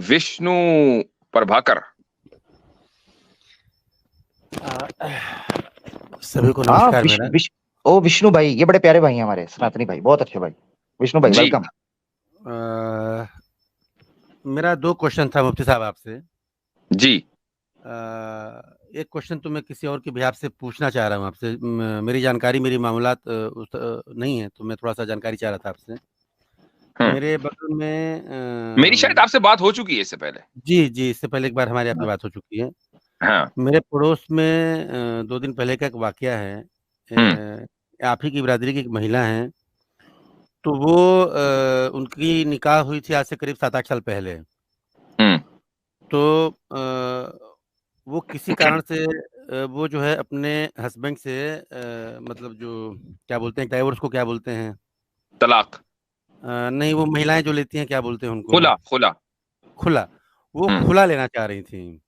विष्णु प्रभाकर। सभी को नमस्कार। ओ विष्णु भाई, ये बड़े प्यारे भाई हैं हमारे सनातनी भाई, बहुत अच्छे भाई। विष्णु भाई वेलकम। मेरा 2 क्वेश्चन था मुफ्ती साहब आपसे जी। एक क्वेश्चन तो मैं किसी और के बिहाफ से पूछना चाह रहा हूँ आपसे। मेरी जानकारी, मेरी मामूलात नहीं है, तो मैं थोड़ा सा जानकारी चाह रहा था आपसे। मेरे बगल में मेरी शायद आपसे बात हो चुकी है इससे पहले। जी, इससे पहले एक बार हमारी आपसे बात हो चुकी है। हाँ। मेरे पड़ोस में 2 दिन पहले का एक वाकया है। आप ही की बिरादरी की एक महिला हैं, तो वो उनकी निकाह हुई थी आज से करीब 7-8 साल पहले। तो वो किसी कारण से वो जो है अपने हस्बैंड से मतलब जो क्या बोलते हैं, डाइवोर्स को क्या बोलते हैं? तलाक। नहीं, वो महिलाएं जो लेती हैं क्या बोलते हैं उनको? खुला। वो खुला लेना चाह रही थी।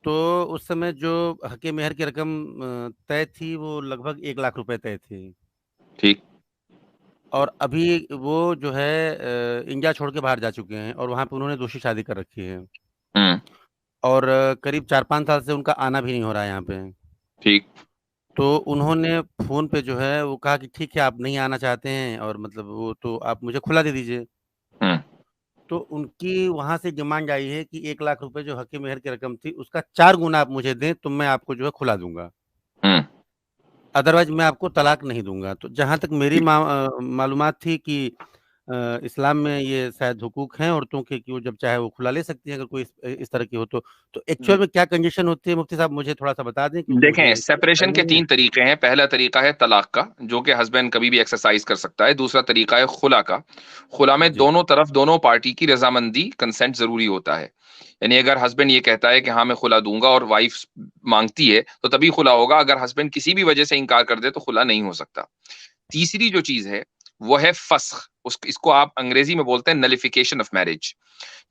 तो उस समय जो हक़ मेहर की रकम तय थी वो लगभग 1 लाख रुपए तय थी। ठीक। और अभी वो जो है इंडिया छोड़ के बाहर जा चुके हैं और वहाँ पे उन्होंने दूसरी शादी कर रखी है। और करीब 4-5 साल से उनका आना भी नहीं हो रहा है यहाँ पे। ठीक। तो उन्होंने फ़ोन पे जो है वो कहा कि ठीक है, आप नहीं आना चाहते हैं और मतलब वो तो आप मुझे खुला दे दीजिए। तो उनकी वहाँ से डिमांड आई है कि 1 लाख रुपए जो हक़ मेहर की रकम थी उसका 4 गुना आप मुझे दें, तो मैं आपको जो है खुला दूँगा। अदरवाइज़ मैं आपको तलाक नहीं दूँगा। तो जहाँ तक मेरी मालूमात थी कि इस्लाम में ये शायद हुकूक हैं औरतों के कि वो जब चाहे वो खुला ले सकती हैं, अगर कोई इस तरह की हो तो। एक्चुअल में क्या कंडीशन होती है मुफ्ती साहब, मुझे थोड़ा-सा बता दें क्योंकि देखें, सेपरेशन के 3 तरीके हैं। पहला तरीका है तलाक का, जो कि हस्बैंड कभी भी एक्सरसाइज कर सकता है। दूसरा तरीका है खुला का। खुला में दोनों तरफ, दोनों पार्टी की रजामंदी, कंसेंट जरूरी होता है। यानी अगर हस्बैंड ये कहता है कि हाँ मैं खुला दूंगा और वाइफ मांगती है तो तभी खुला होगा। अगर हस्बैंड किसी भी वजह से इनकार कर दे तो खुला नहीं हो सकता। तीसरी जो चीज है वो है फस्ख। इसको आप अंग्रेजी में बोलते हैं नलिफिकेशन ऑफ मैरिज।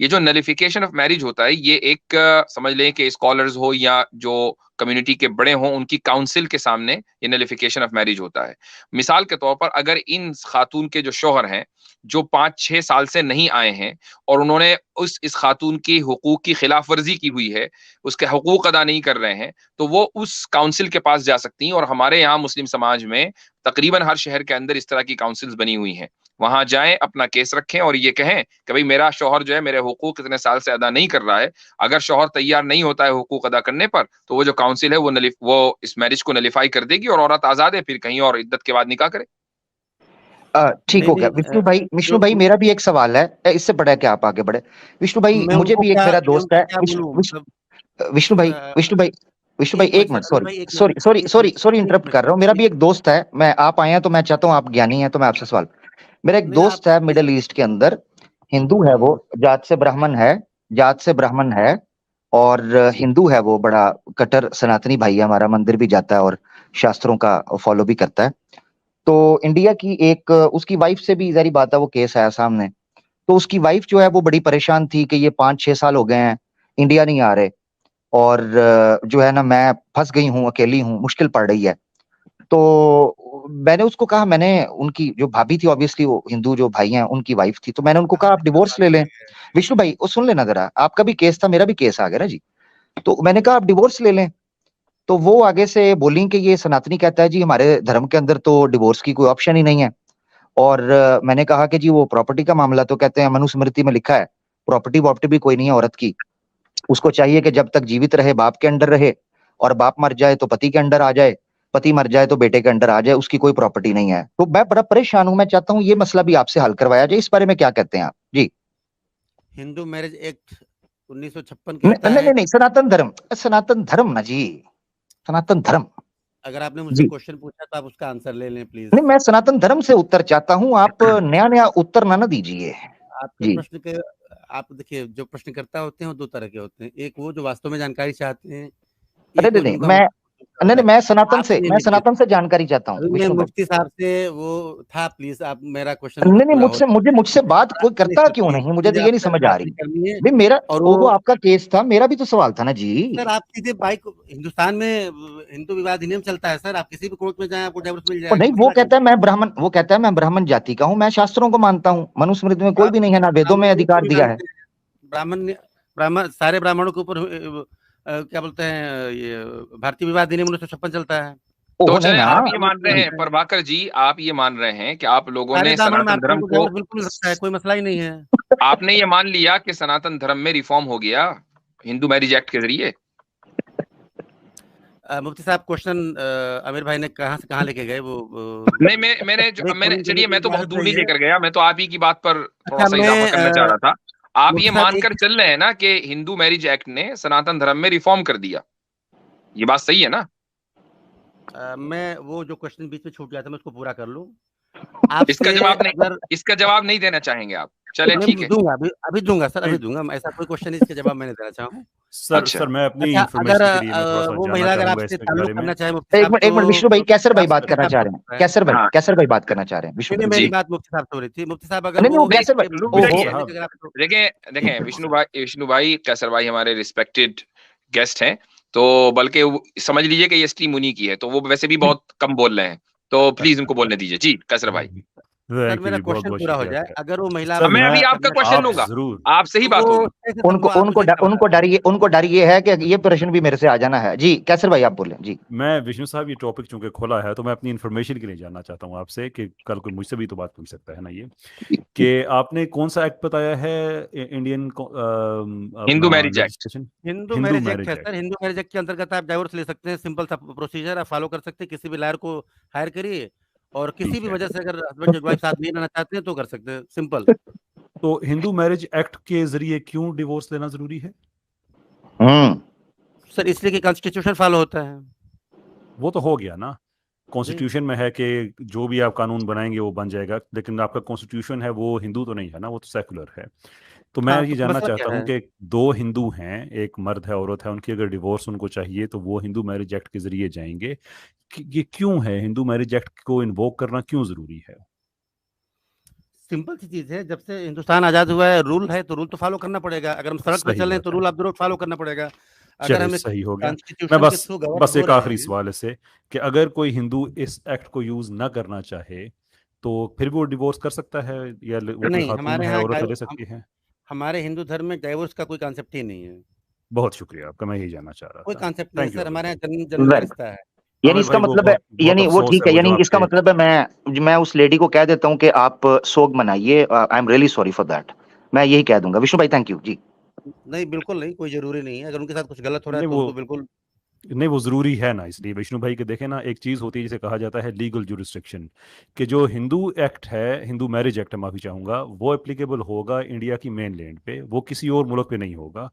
ये जो नलिफिकेशन ऑफ मैरिज होता है, ये एक समझ लें कि स्कॉलर्स हो या जो कम्युनिटी के बड़े हों, उनकी काउंसिल के सामने ये नलिफिकेशन ऑफ मैरिज होता है। मिसाल के तौर पर अगर इन खातून के जो शोहर हैं, जो 5-6 साल से नहीं आए हैं और उन्होंने इस खातून की हुकूक की खिलाफ वर्जी की हुई है, उसके हुकूक अदा नहीं कर रहे हैं, तो वो उस काउंसिल के पास जा सकती हैं। और हमारे यहाँ मुस्लिम समाज में तकरीबन हर शहर के अंदर इस तरह की काउंसिल्स बनी हुई हैं। वहां जाएं, अपना केस रखें और ये कहें कि भाई मेरा शौहर जो है मेरे हुकूक इतने साल से अदा नहीं कर रहा है। अगर शौहर तैयार नहीं होता है हुकूक अदा करने पर, तो वो जो काउंसिल है वो इस मैरिज को नलिफाई कर देगी और औरत आजाद है, फिर कहीं और इद्दत के बाद निकाह करे। ठीक हो गया विष्णु भाई मेरा भी एक सवाल है, इससे बड़ा क्या आप आगे बढ़े। विष्णु भाई, मुझे भी एक मेरा दोस्त है विष्णु भाई एक मिनट, सॉरी इंटरप्ट कर रहा हूँ। मेरा भी एक दोस्त है, मैं आप आए हैं तो मैं चाहता हूँ, आप ज्ञानी हैं तो मैं आपसे सवाल। मेरा एक दोस्त है मिडिल ईस्ट के अंदर, हिंदू है, वो जात से ब्राह्मण है और हिंदू है। वो बड़ा कट्टर सनातनी भाई है, हमारा मंदिर भी जाता है और शास्त्रों का फॉलो भी करता है। तो इंडिया की एक उसकी वाइफ से भी जारी बात है, वो केस आया सामने। तो उसकी वाइफ जो है वो बड़ी परेशान थी कि ये 5-6 साल हो गए हैं इंडिया नहीं आ रहे और जो है ना मैं फंस गई हूँ, अकेली हूँ, मुश्किल पड़ रही है। तो मैंने उसको कहा, मैंने उनकी जो भाभी थी, ऑब्वियसली वो हिंदू जो भाई हैं उनकी वाइफ थी, तो मैंने उनको कहा आप डिवोर्स ले लें। विष्णु भाई वो सुन लेना जरा, आपका भी केस था, मेरा भी केस आ गया ना जी। तो मैंने कहा आप डिवोर्स ले लें। तो वो आगे से बोली कि ये सनातनी कहता है जी हमारे धर्म के अंदर तो डिवोर्स की कोई ऑप्शन ही नहीं है। और मैंने कहा कि जी वो प्रॉपर्टी का मामला, तो कहते हैं मनुस्मृति में लिखा है प्रॉपर्टी वॉपर्टी भी कोई नहीं है औरत की, उसको चाहिए कि जब तक जीवित रहे बाप के अंडर रहे, और बाप मर जाए तो पति के अंडर आ जाए, पति मर जाए तो बेटे के अंडर आ जाए, उसकी कोई प्रॉपर्टी नहीं है। तो मैं बड़ा परेशान हूं, मैं चाहता हूं ये मसला भी आपसे हल करवाया जाए। इस बारे में क्या कहते हैं आप जी? हिंदू मैरिज एक्ट 1956 कहता है नहीं, सनातन धर्म ना जी, सनातन धर्म। अगर आपने मुझसे क्वेश्चन पूछा तो आप उसका आंसर ले लें प्लीज। नहीं, मैं सनातन धर्म से उत्तर चाहता हूं, आप नया उत्तर ना दीजिए। आपके प्रश्न के आप देखिए, जो प्रश्नकर्ता होते हैं वो 2 तरह के होते हैं। एक वो जो वास्तव में जानकारी चाहते हैं, नहीं, मैं सनातन से जानकारी चाहता हूँ। मुफ्ती साहब से वो था, प्लीज आप मेरा क्वेश्चन नहीं, मुझसे बात कोई करता क्यों नहीं, मुझे तो ये नहीं समझ आ रही भाई। मेरा और वो आपका केस था, मेरा भी तो सवाल था ना जी। सर आप सीधे बाइक, हिंदुस्तान में हिंदू विवाह अधिनियम चलता है सर, आप किसी भी कोर्ट में जाएं आपको डिवोर्स मिल जाएगा। नहीं, वो कहता है मैं ब्राह्मण जाति का हूँ, मैं शास्त्रों को मानता हूँ, मनुस्मृति में कोई भी नहीं है, ना वेदों में अधिकार दिया है। ब्राह्मण सारे ब्राह्मणों के ऊपर क्या बोलते हैं ये भारतीय विवाह अधिनियम 1956 चलता है। तो चले आप ये मान रहे हैं प्रभाकर जी, आप ये मान रहे हैं कि आप लोगों ने सनातन धर्म को बिल्कुल लगता है, कोई मसला ही नहीं है। आपने ये मान लिया कि सनातन धर्म में रिफॉर्म हो गया हिंदू मैरिज एक्ट के जरिए? मुफ्ती साहब क्वेश्चन आमिर भाई ने कहां से कहां लेके गए वो नहीं मैंने चलिए मैं तो बहुत दूर नहीं लेकर गया, मैं तो आप ही की बात पर थोड़ा सा इजाफा करना चाह रहा था। आप ये मानकर चल रहे हैं ना कि हिंदू मैरिज एक्ट ने सनातन धर्म में रिफॉर्म कर दिया, ये बात सही है ना? मैं वो जो क्वेश्चन बीच में छूट गया था मैं उसको पूरा कर लूं। इसका जवाब नहीं देना चाहेंगे आप? चले ठीक है, दूंगा अभी दूंगा सर, अभी दूंगा। ऐसा कोई क्वेश्चन इसके जवाब मैंने देना चाहूँ सर मैं अपनी इंफॉर्मेशन के लिए मैं थोड़ा सा वो महिला अगर आपसे ताल्लुक करना चाहे, एक मिनट विष्णु भाई, कैसर भाई बात करना चाह रहे हैं, कैसर भाई बात करना चाह रहे हैं। विष्णु मेरी बात मुफ्ती साहब से हो रही थी। मुफ्ती साहब अगर देखें विष्णु भाई कैसर भाई हमारे रिस्पेक्टेड गेस्ट हैं, तो बल्कि समझ लीजिए कि ये स्ट्रीम उन्हीं की है, तो वो वैसे भी बहुत कम बोल रहे हैं, तो प्लीज उनको बोलने दीजिए। जी कैसर भाई, सर मेरा क्वेश्चन पूरा हो जाए। अगर वो महिला, मैं अभी आपका क्वेश्चन लूंगा, आपसे ही बात होगी। उनको डर ये है कि ये प्रश्न भी मेरे से आ जाना है। जी कैसर भाई आप बोलें। जी मैं विष्णु साहब ये टॉपिक चूंकि खुला है तो मैं अपनी इन्फॉर्मेशन के लिए जानना चाहता हूँ आपसे कि कल कोई मुझसे भी तो बात पूछ सकता है ना, ये कि आपने कौन सा एक्ट बताया है Indian Hindu marriage act? Hindu marriage act है सर। हिंदू मैरिज एक्ट के अंतर्गत आप डाइवोर्स ले सकते हैं, सिंपल सा प्रोसीजर आप फॉलो कर सकते हैं। किसी भी लॉयर को हायर करिए और किसी भी वजह से अगर हस्बैंड और वाइफ साथ नहीं रहना चाहते हैं तो कर सकते हैं, सिंपल। तो हिंदू मैरिज एक्ट के जरिए क्यों डिवोर्स लेना जरूरी है? सर इसलिए कि कॉन्स्टिट्यूशन फॉलो होता है। वो तो हो गया ना, कॉन्स्टिट्यूशन में है कि जो भी आप कानून बनाएंगे वो बन जाएगा, लेकिन आपका कॉन्स्टिट्यूशन है वो हिंदू तो नहीं है ना, वो तो सेकुलर है। तो मैं ये जानना चाहता हूँ कि दो हिंदू हैं, एक मर्द है औरत है, उनकी अगर डिवोर्स उनको चाहिए तो वो हिंदू मैरिज एक्ट के जरिए जाएंगे। ये क्यों है? हिंदू मैरिज एक्ट को इन्वोक करना क्यों जरूरी है? सिंपल सी चीज है, जब से हिंदुस्तान आजाद हुआ है रूल है तो रूल तो फॉलो करना पड़ेगा। अगर हम सड़क पर चल रहे हैं तो रूल आप जरूर फॉलो करना पड़ेगा। अगर हमें सही हो गया। मैं बस एक आखिरी सवाल है कि अगर कोई हिंदू इस एक्ट को यूज ना करना चाहे तो फिर भी वो डिवोर्स कर सकता है या वो नहीं? हमारे यहाँ औरत ले सकती है? हमारे हिंदू धर्म में डाइवोर्स का कोई कॉन्सेप्ट ही नहीं है। बहुत शुक्रिया आपका, मैं यही जानना चाह रहा था। कोई कॉन्सेप्ट नहीं सर, हमारे यहाँ जन्म रिश्ता है। यानी इसका मतलब है, यानी वो ठीक है, यानी इसका मतलब है मैं उस लेडी को कह देता हूँ कि आप सोग मनाइए, I am really sorry for that, मैं यही कह दूंगा। विष्णु भाई थैंक यू। जी नहीं बिल्कुल नहीं, कोई जरूरी नहीं है। अगर उनके साथ कुछ गलत हो रहा है तो बिल्कुल नहीं, वो जरूरी है ना। इसलिए विष्णु भाई के देखे ना, एक चीज होती है जिसे कहा जाता है लीगल जुरिस्डिक्शन, कि जो हिंदू एक्ट है, हिंदू मैरिज एक्ट है, माफी चाहूंगा, वो एप्लीकेबल होगा इंडिया की मेन लैंड पे, वो किसी और मुल्क पे नहीं होगा।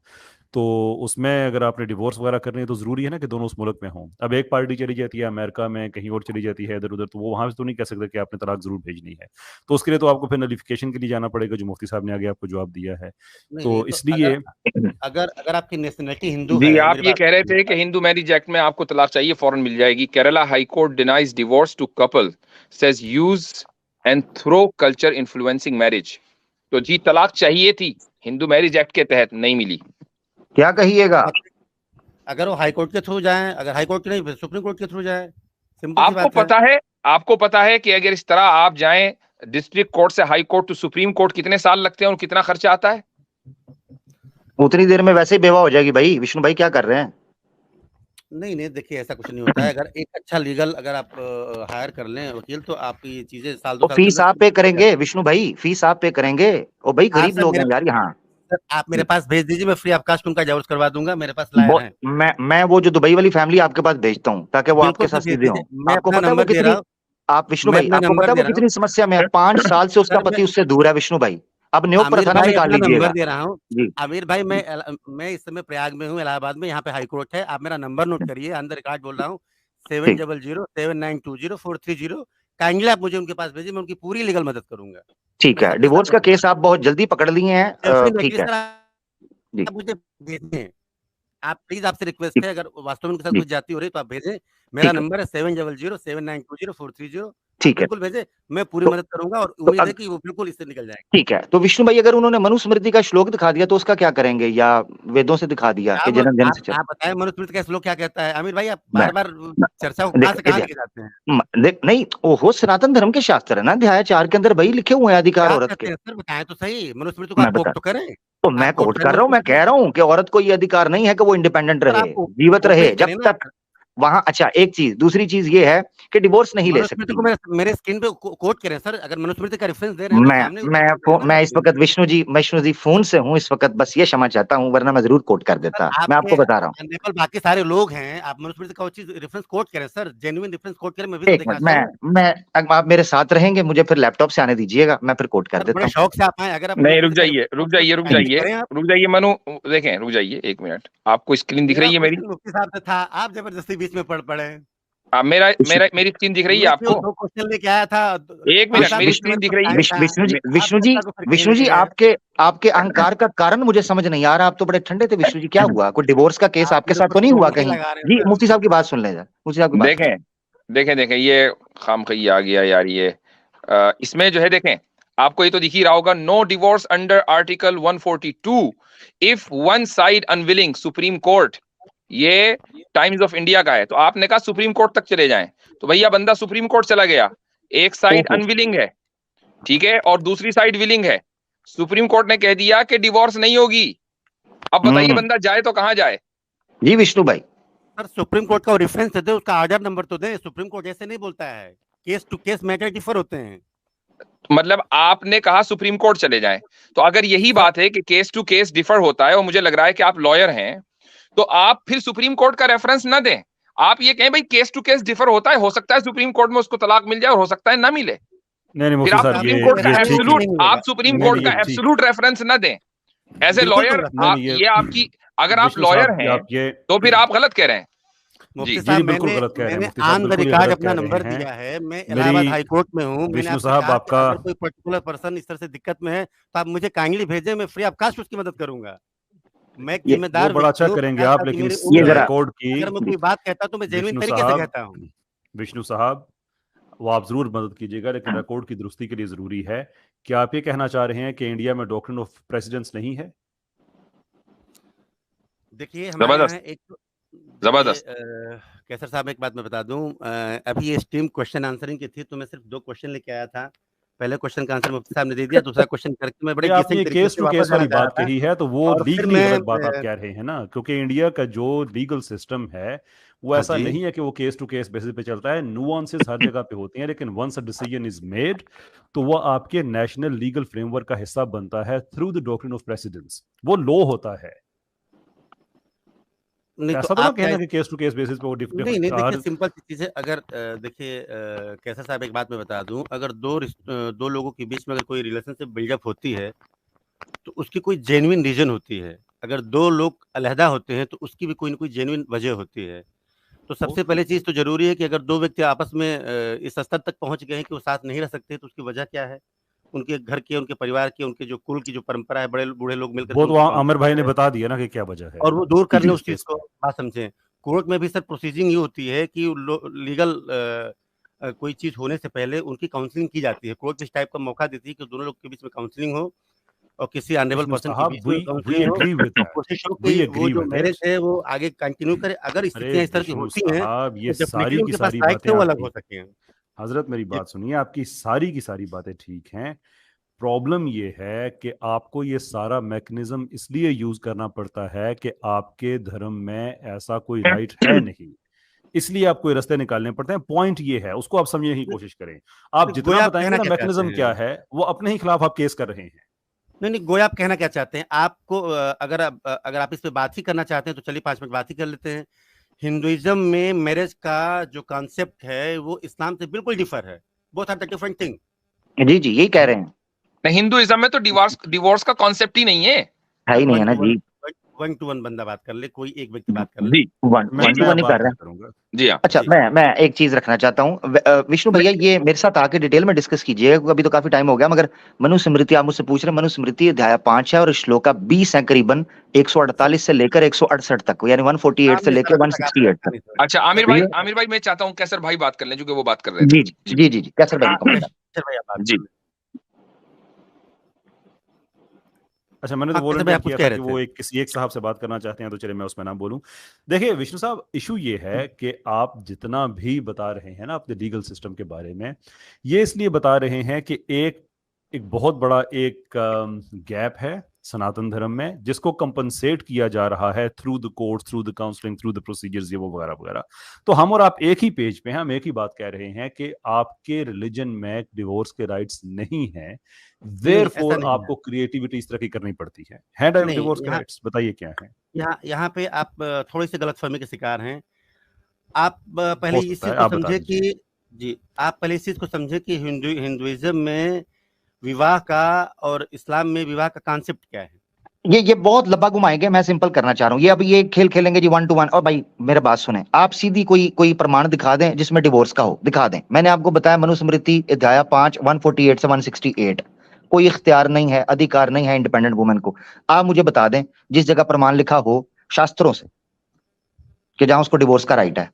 तो उसमें अगर आपने डिवोर्स वगैरह करनी है तो जरूरी है ना कि दोनों उस मुल्क में हों। अब एक पार्टी चली जाती है अमेरिका में, कहीं और चली जाती है इधर उधर, तो वो वहां से तो नहीं कह सकते कि आपने तलाक जरूर भेजनी है। तो उसके लिए तो आपको फिर नोटिफिकेशन के लिए जाना पड़ेगा, जो मुफ्ती साहब ने आगे आपको जवाब दिया है। तो इसलिए अगर आपकी नेशनलिटी हिंदू है, आप ये कह रहे थे कि हिंदू मैरिज एक्ट में आपको तलाक चाहिए फौरन मिल जाएगी। Kerala high court denies divorce to couple, says use and throw culture influencing marriage. तो जी तलाक चाहिए थी, हिंदू मैरिज एक्ट के तहत नहीं मिली। क्या कहिएगा? अगर वो हाई कोर्ट के थ्रू जाए, अगर हाई कोर्ट के नहीं सुप्रीम कोर्ट के थ्रू जाए, आपको पता है कि अगर इस तरह आप जाएं डिस्ट्रिक्ट कोर्ट से high court to supreme court कितने साल लगते हैं और कितना खर्चा आता है? उतनी देर में वैसे ही बेवा हो जाएगी भाई। विष्णु भाई क्या कर रहे हैं? नहीं देखिए ऐसा कुछ नहीं होता है। अगर एक अच्छा लीगल अगर आप हायर कर लें वकील, तो आपकी ये चीजें साल 2 साल फीस आप पे करेंगे विष्णु भाई, फीस आप पे करेंगे। ओ भाई गरीब लोग हैं यार यहाँ। आप मेरे पास भेज दीजिए, मैं फ्री ऑफ कास्ट उनका डिवोर्स करवा दूंगा। मेरे पास लायर है। मैं वो जो दुबई वाली फैमिली आपके पास भेजता हूँ ताकि वो आपके साथ सीधे हों। आपको पता है वो कितनी, आप विष्णु भाई आपको पता है वो कितनी समस्या में है? 5 साल से उसका पति उससे दूर है विष्णु भाई। अब न्योक प्रथाना निकाल लीजिएगा। दे रहा हूँ आमिर भाई, मैं इस समय प्रयाग में हूँ, इलाहाबाद में। यहाँ पे हाई कोर्ट है। आप मेरा नंबर नोट करिए, अंदर रिकॉर्ड बोल रहा हूँ 7007920430। काइंडली आप मुझे उनके पास भेजिए, मैं उनकी पूरी लीगल मदद करूंगा। ठीक है, डिवोर्स का केस आप बहुत जल्दी पकड़ लिए हैं। ठीक है जी, मुझे भेजें आप प्लीज, आपसे रिक्वेस्ट है। अगर वास्तव में उनके साथ कुछ जाती हो रही तो आप भेजें। मेरा नंबर है 7007920430। ठीक है, बिल्कुल भेजे, मैं पूरी मदद करूंगा और उम्मीद है कि वो बिल्कुल इससे निकल जाएगा। ठीक है। तो विष्णु भाई अगर उन्होंने मनुस्मृति का श्लोक दिखा दिया तो उसका क्या करेंगे, या वेदों से दिखा दिया कि जन्म जन्म से? आप बताएं मनुस्मृति का श्लोक क्या कहता है? आमिर भाई आप बार-बार चर्चा को कहां से कहां लेके जाते हैं? नहीं, ओहो, सनातन धर्म के शास्त्र है ना, अध्याय 4 के अंदर भाई लिखे हुए हैं अधिकार औरत के। सर बताएं तो सही, मनुस्मृति को आप कोट तो करें। तो मैं कोट कर रहा हूँ, मैं कह रहा हूँ कि औरत को ये अधिकार नहीं है कि वो इंडिपेंडेंट रहे, जीवित रहे जब तक वहां। अच्छा, एक चीज, दूसरी चीज ये है कि डिवोर्स नहीं ले सकती। मेरे स्क्रीन पे कोट करें सर, अगर मनुस्मृति का रेफरेंस दे रहे हैं मैं इस वक्त विष्णु जी फोन से हूँ इस वक्त, बस ये क्षमा चाहता हूँ, वरना मैं जरूर कोट कर देता। मैं आपको बता रहा हूँ, बाकी सारे लोग हैं, आप मनुस्मृति का चीज रेफरेंस कोट करें सर, जेन्युइन रेफरेंस कोट करें। मैं भी एक मिनट, मैं आप मेरे साथ रहेंगे, मुझे फिर लैपटॉप से आने दीजिएगा, मैं फिर कोट कर देता हूँ। शौक से आप आए, अगर आप नहीं, रुक जाइए, मनु देखें, रुक जाइए 1 मिनट। आपको स्क्रीन दिख रही है मेरी? मुफ्ती साहब से था, आप जबरदस्ती बीच में पढ़े। मेरी स्क्रीन दिख रही है आपको? 2 क्वेश्चन लेके आया था। 1 मिनट, मेरी स्क्रीन दिख रही है? विष्णु जी आपके अहंकार का कारण मुझे समझ नहीं आ रहा। आप तो बड़े ठंडे थे विष्णु जी, क्या हुआ? कोई डिवोर्स का केस आपके साथ तो नहीं हुआ कहीं? जी, मुफ्ती साहब की बात सुन ले, मुफ्ती साहब की बात देखें, ये खामखई आ गया यार। ये इसमें जो है, देखें, आपको ये तो दिख ही रहा होगा, no divorce under article 142 if one side unwilling, supreme court. ये टाइम्स ऑफ इंडिया का है। तो आपने कहा सुप्रीम कोर्ट तक चले जाएं, तो भैया बंदा सुप्रीम कोर्ट चला गया, एक साइड अनविलिंग है, ठीक है, और दूसरी साइड विलिंग है। सुप्रीम कोर्ट ने कह दिया कि डिवोर्स नहीं होगी। अब बताइए बंदा जाए तो कहां जाए? जी विष्णु भाई, सर सुप्रीम कोर्ट का रेफरेंस दे, उसका ऑर्डर नंबर तो दे। सुप्रीम कोर्ट ऐसे नहीं बोलता है, case to case matter differ होते हैं। मतलब आपने कहा सुप्रीम कोर्ट चले जाएं, तो अगर यही बात है कि केस टू केस डिफर होता है, और मुझे लग रहा है कि आप लॉयर हैं, तो आप फिर सुप्रीम कोर्ट का रेफरेंस ना दें। आप ये कहें भाई केस टू केस डिफर होता है, हो सकता है सुप्रीम कोर्ट में उसको तलाक मिल जाए और हो सकता है ना मिले। फिर आप सुप्रीम कोर्ट का एब्सोल्यूट रेफरेंस ना दें एज ए लॉयर। ये आपकी, अगर आप लॉयर हैं तो फिर आप गलत कह रहे हैं। मुफ्ती साहब, मैंने ऑन द रिकॉर्ड अपना नंबर दिया है, मैं इलाहाबाद हाई कोर्ट में हूँ। विष्णु साहब, आपका अगर कोई पर्टिकुलर पर्सन इस तरह से दिक्कत में है तो आप मुझे काइंडली भेजें, मैं फ्री ऑफ कॉस्ट उसकी मदद करूंगा। मैं जिम्मेदार, बड़ा अच्छा करेंगे आप, लेकिन ये जरा कोड की, अगर मैं कोई बात कहता तो मैं जेन्युइन तरीके से कहता हूँ। विष्णु साहब, वो आप जरूर मदद कीजिएगा, लेकिन रिकॉर्ड की दुरुस्ती के लिए जरूरी है। क्या आप ये कहना चाह रहे हैं कि इंडिया में डॉक्ट्रिन ऑफ प्रेसिडेंस नहीं है? देखिए, हमारे जबरदस्त कैसर साहब, एक बात मैं बता दूं, अभी ये स्ट्रीम क्वेश्चन आंसरिंग की थी, तो मैं सिर्फ 2 क्वेश्चन लेके आया था। पहले क्वेश्चन का आंसर मुफ्ती साहब ने दे दिया, दूसरा क्वेश्चन करके मैं बड़े आपने केस टू केस वाली बात कही है, तो वो लीगली गलत बात आप कह रहे हैं ना, क्योंकि इंडिया का जो लीगल सिस्टम है वो ऐसा नहीं है कि वो केस टू केस बेसिस पे चलता है। नुआंसेस हर जगह पे होती हैं, लेकिन once a decision is made तो वो आपके नेशनल लीगल फ्रेमवर्क का हिस्सा बनता है through the doctrine of precedence. वो लॉ होता है। नहीं, ऐसा तो कहना कि केस टू केस बेसिस पे वो नहीं, देखिए सिंपल सी चीज है। अगर देखिए कैसर साहब, एक बात मैं बता दूं, अगर दो लोगों के बीच में अगर कोई रिलेशनशिप बिल्डअप होती है तो उसकी कोई जेन्युइन रीजन होती है। अगर 2 लोग अलहदा होते हैं तो उसकी भी कोई ना कोई जेन्युइन वजह होती है। तो सबसे पहले चीज तो जरूरी है कि अगर 2 व्यक्ति आपस में इस स्तर तक पहुंच गए हैं कि वो साथ नहीं रह सकते, तो उसकी वजह क्या है? उनके घर के, उनके परिवार के, उनके जो कुल की जो परंपरा है, बड़े बूढ़े लोग मिलकर, वो तो आमिर भाई ने बता दिया ना कि क्या वजह है, और वो दूर करने उस चीज को बात समझे। कोर्ट में भी सर प्रोसीजिंग ये होती है कि लीगल कोई चीज होने से पहले उनकी काउंसलिंग की जाती है। कोर्ट इस टाइप का मौका देती है कि दोनों लोग के बीच में काउंसलिंग हो और किसी ऑनरेबल पर्सन के बीच में काउंसलिंग हो, कोशिश हो कि वो जो मैरिज है वो आगे कंटिन्यू करे। अगर स्थितियां इस तरह की होती हैं, ये सारी की सारी बातें वो अलग हो सके। हजरत मेरी बात सुनिए, आपकी सारी की सारी बातें ठीक हैं। प्रॉब्लम ये है कि आपको ये सारा मैकेनिज्म इसलिए यूज करना पड़ता है कि आपके धर्म में ऐसा कोई राइट है नहीं, इसलिए आपको ये रास्ते निकालने पड़ते हैं। पॉइंट ये है, उसको आप समझने की कोशिश करें। आप जितना बताएंगे ना मैकेनिज्म क्या है, वो अपने ही खिलाफ आप केस कर रहे हैं। नहीं, गोया आप कहना क्या चाहते हैं? आपको अगर आप इस पे बात ही करना चाहते हैं तो चलिए 5 मिनट बात ही कर लेते हैं। हिंदुइज्म में मैरिज का जो कॉन्सेप्ट है वो इस्लाम से बिल्कुल डिफर है। Both are the different thing. जी जी, यही कह रहे हैं। हिंदुइज्म में तो डिवोर्स का कॉन्सेप्ट ही नहीं है ही नहीं है ना जी। 1 to 1 बंदा बात कर ले, कोई एक व्यक्ति बात कर ले। जी, 1 to 1 ही कर रहे हैं जी। अच्छा, मैं एक चीज रखना चाहता हूँ विष्णु भैया, ये मेरे साथ आके डिटेल में डिस्कस कीजिएगा, अभी तो काफी टाइम हो गया, मगर मनुस्मृति आप मुझसे पूछ रहे हैं। मनुस्मृति अध्याय 5 है और श्लोका 20 है, करीबन 148 से लेकर 168 तक, यानी 148 से लेकर 168 तक। अच्छा आमिर भाई मैं चाहता हूँ कैसर भाई बात कर लें, जो वो बात कर रहे थे। जी जी, कैसर भाई जी। अच्छा, मैंने तो वॉलंटियर किया था कि वो किसी एक साहब से बात करना चाहते हैं, तो चलिए मैं उसमें नाम बोलूं। देखिए विष्णु साहब, इशू ये है कि आप जितना भी बता रहे हैं ना अपने लीगल सिस्टम के बारे में, ये इसलिए बता रहे हैं कि एक बहुत बड़ा एक गैप है सनातन धर्म में, जिसको कंपनसेट किया जा रहा है through the court, through the counselling, through the procedures, ये वो वगैरह वगैरह। तो हम और आप एक ही पेज पे हैं, हम एक ही बात कह रहे हैं कि आपके रिलीजन में डिवोर्स के राइट्स नहीं है, देयरफॉर आपको क्रिएटिविटी इस तरह की करनी पड़ती है डिवोर्स के राइट्स? बताइए क्या है। यहाँ पे आप थोड़ी सी गलतफहमी के शिकार हैं। आप पहले इस चीज को समझे कि आप पहले इस चीज को समझे कि हिंदुइज्म में विवाह का और इस्लाम में विवाह का कॉन्सेप्ट क्या है। ये बहुत लंबा घुमाएंगे, मैं सिंपल करना चाह रहा हूँ। ये अब ये खेल खेलेंगे जी 1 to 1। और भाई मेरा बात सुने, आप सीधी कोई प्रमाण दिखा दें जिसमें डिवोर्स का हो, दिखा दें। मैंने आपको बताया मनुस्मृति अध्याय 5 148 से 168, कोई इख्तियार नहीं है, अधिकार नहीं है इंडिपेंडेंट वुमेन को। आप मुझे बता दें जिस जगह प्रमाण लिखा हो शास्त्रों से कि जहां उसको डिवोर्स का राइट है।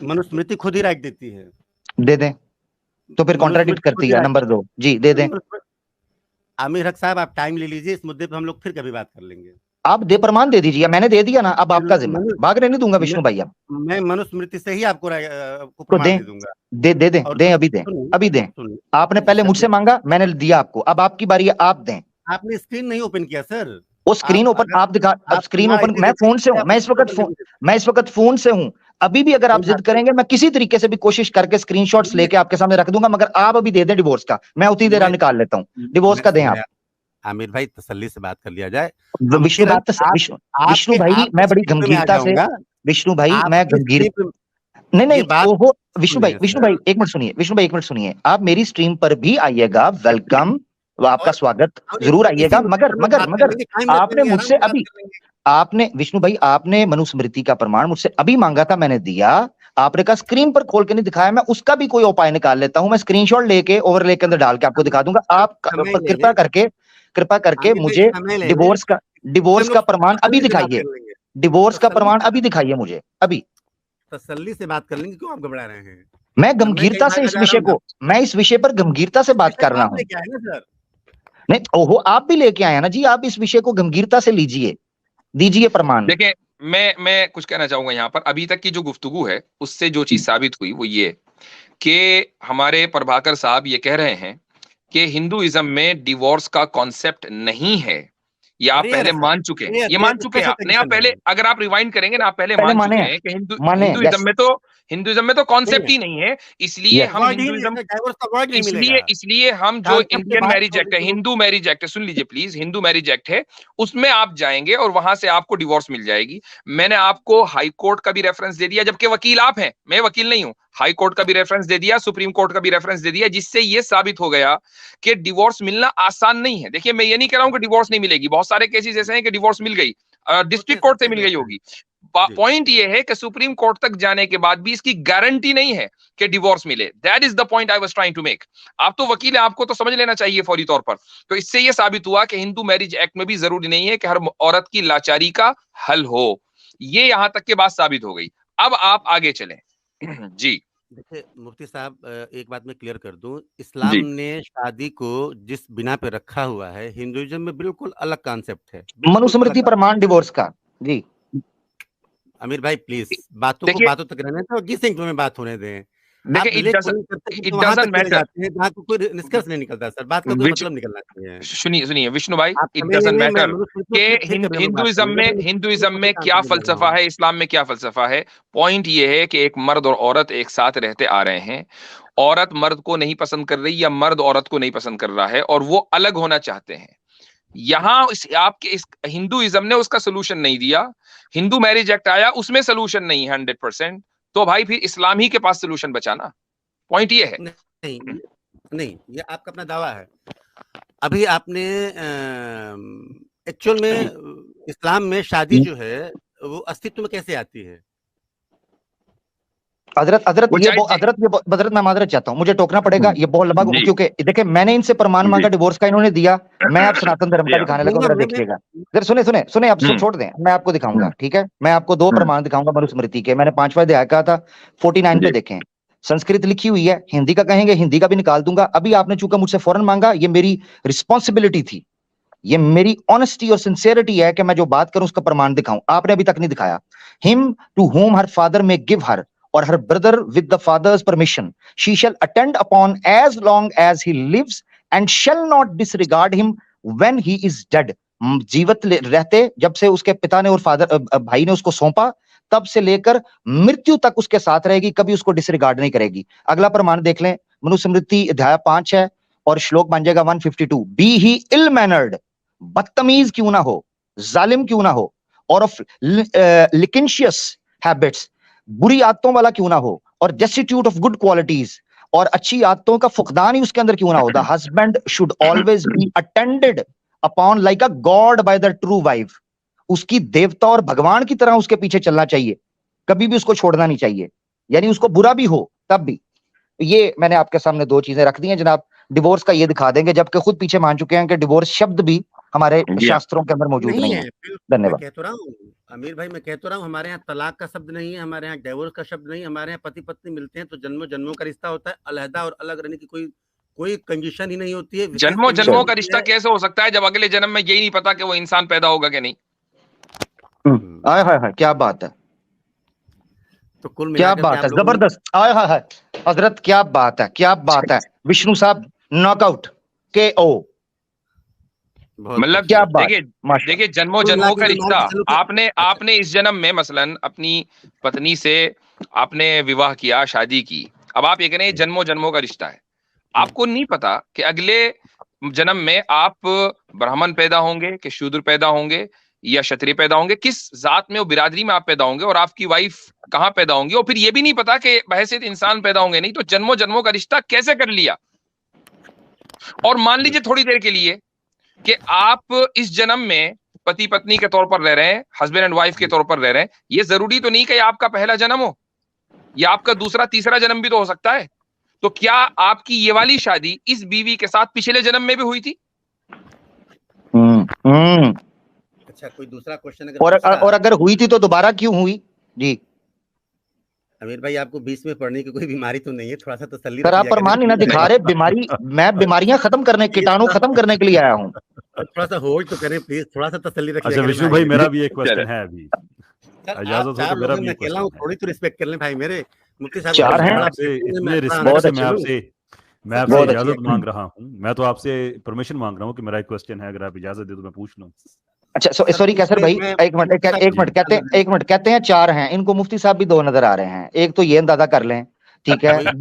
मनुस्मृति खुद ही राइट देती है। दे दें तो फिर कॉन्ट्राडिक्ट करती है। नंबर 2 जी दे दें। आमिर हक साहब आप टाइम ले लीजिए, इस मुद्दे पे हम लोग फिर कभी बात कर लेंगे। आप दे प्रमाण दे दीजिए, मैंने दे दिया ना, अब आपका जिम्मा, भागने नहीं दूंगा विष्णु भाई। अब मैं मनुस्मृति से ही आपको प्रमाण दे दूंगा। दे अभी दें। आपने पहले मुझसे मांगा, मैंने दिया आपको, अब आपकी बारी है, आप दें। आपने स्क्रीन नहीं ओपन किया सर। वो स्क्रीन ओपन आप दिखा, अब स्क्रीन ओपन, मैं फोन से हूं, मैं इस वक्त फोन से हूं। अभी भी अगर आप जिद करेंगे, मैं किसी तरीके से भी कोशिश करके स्क्रीनशॉट्स लेके आपके सामने रख दूंगा, मगर आप अभी दे दें डिवोर्स का, मैं उतनी देर निकाल लेता हूं। डिवोर्स का दें आप। आमिर भाई तसल्ली से बात कर लिया जाए। विष्णु भाई मैं बड़ी गंभीरता से, विष्णु भाई मैं गंभीर नहीं ओहो विष्णु भाई एक मिनट सुनिए। आप मेरी स्ट्रीम पर भी आइएगा, वेलकम, आपका स्वागत, जरूर आइएगा। मगर आपने मुझसे अभी, आपने विष्णु भाई आपने मनुस्मृति का प्रमाण मुझसे अभी मांगा था, मैंने दिया। आपने कहा स्क्रीन पर खोल के नहीं दिखाया, मैं उसका भी कोई उपाय निकाल लेता हूं। मैं स्क्रीनशॉट लेके ओवरले के अंदर डाल के आपको दिखा दूंगा। आप कृपा करके मुझे डिवोर्स का प्रमाण अभी दिखाइए। डिवोर्स का प्रमाण अभी दिखाइए मुझे, अभी। तसल्ली से बात कर लेंगे, क्यों आप घबरा रहे हैं? मैं गंभीरता से इस विषय पर गंभीरता से बात कर रहा हूं। नहीं ओहो आप भी लेके आए ना जी, आप इस विषय को गंभीरता से लीजिए, दीजिए प्रमाण। देखिए मैं कुछ कहना चाहूंगा यहाँ पर। अभी तक की जो गुफ्तगू है उससे जो चीज साबित हुई वो ये कि हमारे प्रभाकर साहब ये कह रहे हैं कि हिंदुइज्म में डिवोर्स का कॉन्सेप्ट नहीं है। ये आप पहले मान चुके हैं, ये मान चुके हैं आपने। आप पहले अगर आप रिवाइंड करेंगे ना, आप पहले मान चुके हैं कि हिंदुइज्म में तो कॉन्सेप्ट ही नहीं है। इसलिए हम इसलिए हम जो इंडियन मैरिज एक्ट है, हिंदू मैरिज एक्ट है, सुन लीजिए प्लीज, हिंदू मैरिज एक्ट है, उसमें आप जाएंगे और वहां से आपको डिवोर्स मिल जाएगी। मैंने आपको हाई कोर्ट का भी रेफरेंस दे दिया, जबकि वकील आप हैं, मैं वकील नहीं हूं। हाई कोर्ट का भी रेफरेंस दे दिया, सुप्रीम कोर्ट का भी रेफरेंस दे दिया, जिससे ये साबित हो गया कि डिवोर्स मिलना आसान नहीं है। देखिए मैं ये नहीं कह रहा हूं कि डिवोर्स नहीं मिलेगी, बहुत सारे केसेस ऐसे हैं कि डिवोर्स मिल गई, डिस्ट्रिक्ट कोर्ट से मिल गई होगी। पॉइंट ये है कि सुप्रीम कोर्ट तक जाने के बाद भी इसकी गारंटी नहीं है कि डिवोर्स मिले। That is the point I was trying to make. आप तो वकील है, आपको तो समझ लेना चाहिए फौरी तौर पर। तो इससे ये साबित हुआ कि हिंदू मैरिज एक्ट में भी जरूरी नहीं है कि हर औरत की लाचारी का हल हो। ये यहां तक के बात साबित हो गई। अब आप आगे चलें। जी देखिए मुफ्ती साहब, एक बात मैं क्लियर कर दूं, इस्लाम ने शादी को जिस बिना पे रखा हुआ है, हिंदुइज्म में बिल्कुल अलग कॉन्सेप्ट है, मनुस्मृति प्रमाण डिवोर्स का। जी अमीर भाई प्लीज बातों तक रहने दो, जिस सिंह में बात होने दें। देखिए इट डजंट मैटर, जहां कोई निष्कर्ष नहीं निकलता सर, बात का कोई मतलब निकलना चाहिए। सुनिए विष्णु भाई, इट डजंट मैटर कि हिंदुइज्म में क्या फलसफा है, इस्लाम में क्या फलसफा है। पॉइंट ये है कि एक मर्द और औरत एक साथ रहते आ रहे हैं, औरत मर्द को नहीं पसंद कर रही या मर्द औरत को नहीं पसंद कर रहा है और वो अलग होना चाहते हैं। यहां आपके इस हिंदुइज्म ने उसका सोल्यूशन नहीं दिया। हिंदू मैरिज एक्ट आया, उसमें सोल्यूशन नहीं है 100%। तो भाई फिर इस्लाम ही के पास सोल्यूशन बचाना। पॉइंट ये है। नहीं ये आपका अपना दावा है। अभी आपने एक्चुअल में इस्लाम में शादी जो है वो अस्तित्व में कैसे आती है? हजरत मैं माजरत चाहता हूँ, मुझे टोकना पड़ेगा, ये बहुत लंबा, क्योंकि देखिए मैंने इनसे प्रमाण मांगा डिवोर्स का, इन्होंने दिया। मैं आप सनातन धर्म का दिखाने लगा, मेरा देखिएगा। सुने आप छोड़ दें, मैं आपको दिखाऊंगा, ठीक है। मैं आपको 2 प्रमाण दिखाऊंगा मनुस्मृति के। मैंने 5वां अध्याय कहा था, 49 पे देखें, संस्कृत लिखी हुई है, हिंदी का कहेंगे हिंदी का भी निकाल दूंगा। अभी आपने चूंकि मुझसे फौरन मांगा, ये मेरी रिस्पॉन्सिबिलिटी थी, ये मेरी ऑनेस्टी और सिंसियरिटी है कि मैं जो बात करूं उसका प्रमाण दिखाऊं। आपने अभी तक नहीं दिखाया। Him to whom her father may give her or her brother with the father's permission, she shall attend upon as long as he lives and shall not disregard him when he is dead, जीवित रहते जब से उसके पिता ने और father भाई ने उसको सौंपा, तब से लेकर मृत्यु तक उसके साथ रहेगी, कभी उसको डिसरिगार्ड नहीं करेगी। अगला प्रमाण देख लें, मनुस्मृति अध्याय 5 है और श्लोक बन जाएगा 152। बी ही इल मैनर्ड, बदतमीज क्यों ना हो, जालिम क्यों ना हो, और ऑफ लिकेंशियस हैबिट्स, बुरी आदतों वाला क्यों ना हो, और डेस्टिट्यूट ऑफ गुड क्वालिटीज, और अच्छी आदतों का फुकदान ही उसके अंदर क्यों ना हो। The husband should always be attended upon like a God by the true wife, उसकी देवता और भगवान की तरह उसके पीछे चलना चाहिए, कभी भी उसको छोड़ना नहीं चाहिए, यानी उसको बुरा भी हो तब भी। ये मैंने आपके सामने दो चीजें रख दी हैं जनाब। डिवोर्स का ये दिखा देंगे, जबकि खुद पीछे मान चुके हैं कि डिवोर्स शब्द भी हमारे शास्त्रों के अंदर मौजूद नहीं है। धन्यवाद। कह तो रहा हूँ अमीर भाई, मैं कह तो रहा हूँ हमारे यहाँ तलाक का शब्द नहीं है, हमारे यहाँ डिवोर्स का शब्द नहीं है, हमारे यहाँ पति पत्नी मिलते हैं तो जन्मों जन्मों का रिश्ता होता है, अलहदा और अलग रहने की कोई कंडीशन ही नहीं होती है। जन्मों जन्मों का रिश्ता कैसे हो सकता है जब अगले जन्म में यही नहीं पता कि वो इंसान पैदा होगा कि नहीं। हाय हाय हाय, क्या बात है, तो कुल क्या बात है, जबरदस्त। हाय हाय हाय हजरत, क्या बात है, क्या बात है। विष्णु साहब नॉकआउट KO, मतलब क्या बात। देखिए जन्मों जन्मों का रिश्ता, आपने इस जन्म में मसलन अपनी पत्नी से आपने विवाह किया, शादी की, अब आप ये कह रहे हैं जन्मों जन्मों का रिश्ता है, आपको नहीं पता कि अगले जन्म में आप ब्राह्मण पैदा होंगे कि शूद्र पैदा होंगे या क्षत्रिय पैदा होंगे, किस जात में और बिरादरी में आप पैदा होंगे, और आपकी वाइफ कहाँ पैदा होंगी, और फिर ये भी नहीं पता कि बहैसियत इंसान पैदा होंगे नहीं, तो जन्मों जन्मों का रिश्ता कैसे कर लिया। और मान लीजिए थोड़ी देर के लिए कि आप इस जन्म में पति पत्नी के तौर पर रह रहे हैं, हस्बैंड एंड वाइफ के तौर पर रह रहे हैं, ये जरूरी तो नहीं कि आपका पहला जन्म हो, या आपका दूसरा तीसरा जन्म भी तो हो सकता है। तो क्या आपकी ये वाली शादी इस बीवी के साथ पिछले जन्म में भी हुई थी? अच्छा, कोई दूसरा क्वेश्चन और अगर हुई थी तो दोबारा क्यों हुई? जी अमीर भाई, आपको बीच में पढ़ने की कोई बीमारी तो नहीं है? थोड़ा सा तसल्ली। सर आप प्रमाण नहीं ना दिखा रहे। बीमारी, मैं बीमारियां खत्म करने, कीटाणु खत्म करने के लिए आया हूँ। थोड़ा सा होल्ड तो करें प्लीज, थोड़ा सा तसल्ली रखिए। अच्छा विष्णु भाई, मेरा भी एक क्वेश्चन है अभी, इजाजत हो तो मेरा भी एक क्वेश्चन है। थोड़ी तो रिस्पेक्ट कर लें भाई मेरे मुफ्ती साहब। चार हैं आपसे, इतने रिस्पेक्ट से मैं आपसे इजाजत मांग रहा हूँ, मैं तो आपसे परमिशन मांग रहा हूँ कि मेरा एक क्वेश्चन है, अगर आप इजाजत दे तो मैं पूछ लूं। अच्छा सॉरी कैसर भाई, एक मिनट कहते हैं 4 हैं, इनको मुफ्ती साहब भी 2 नजर आ रहे हैं, एक तो ये अंदाजा कर लें, ठीक है।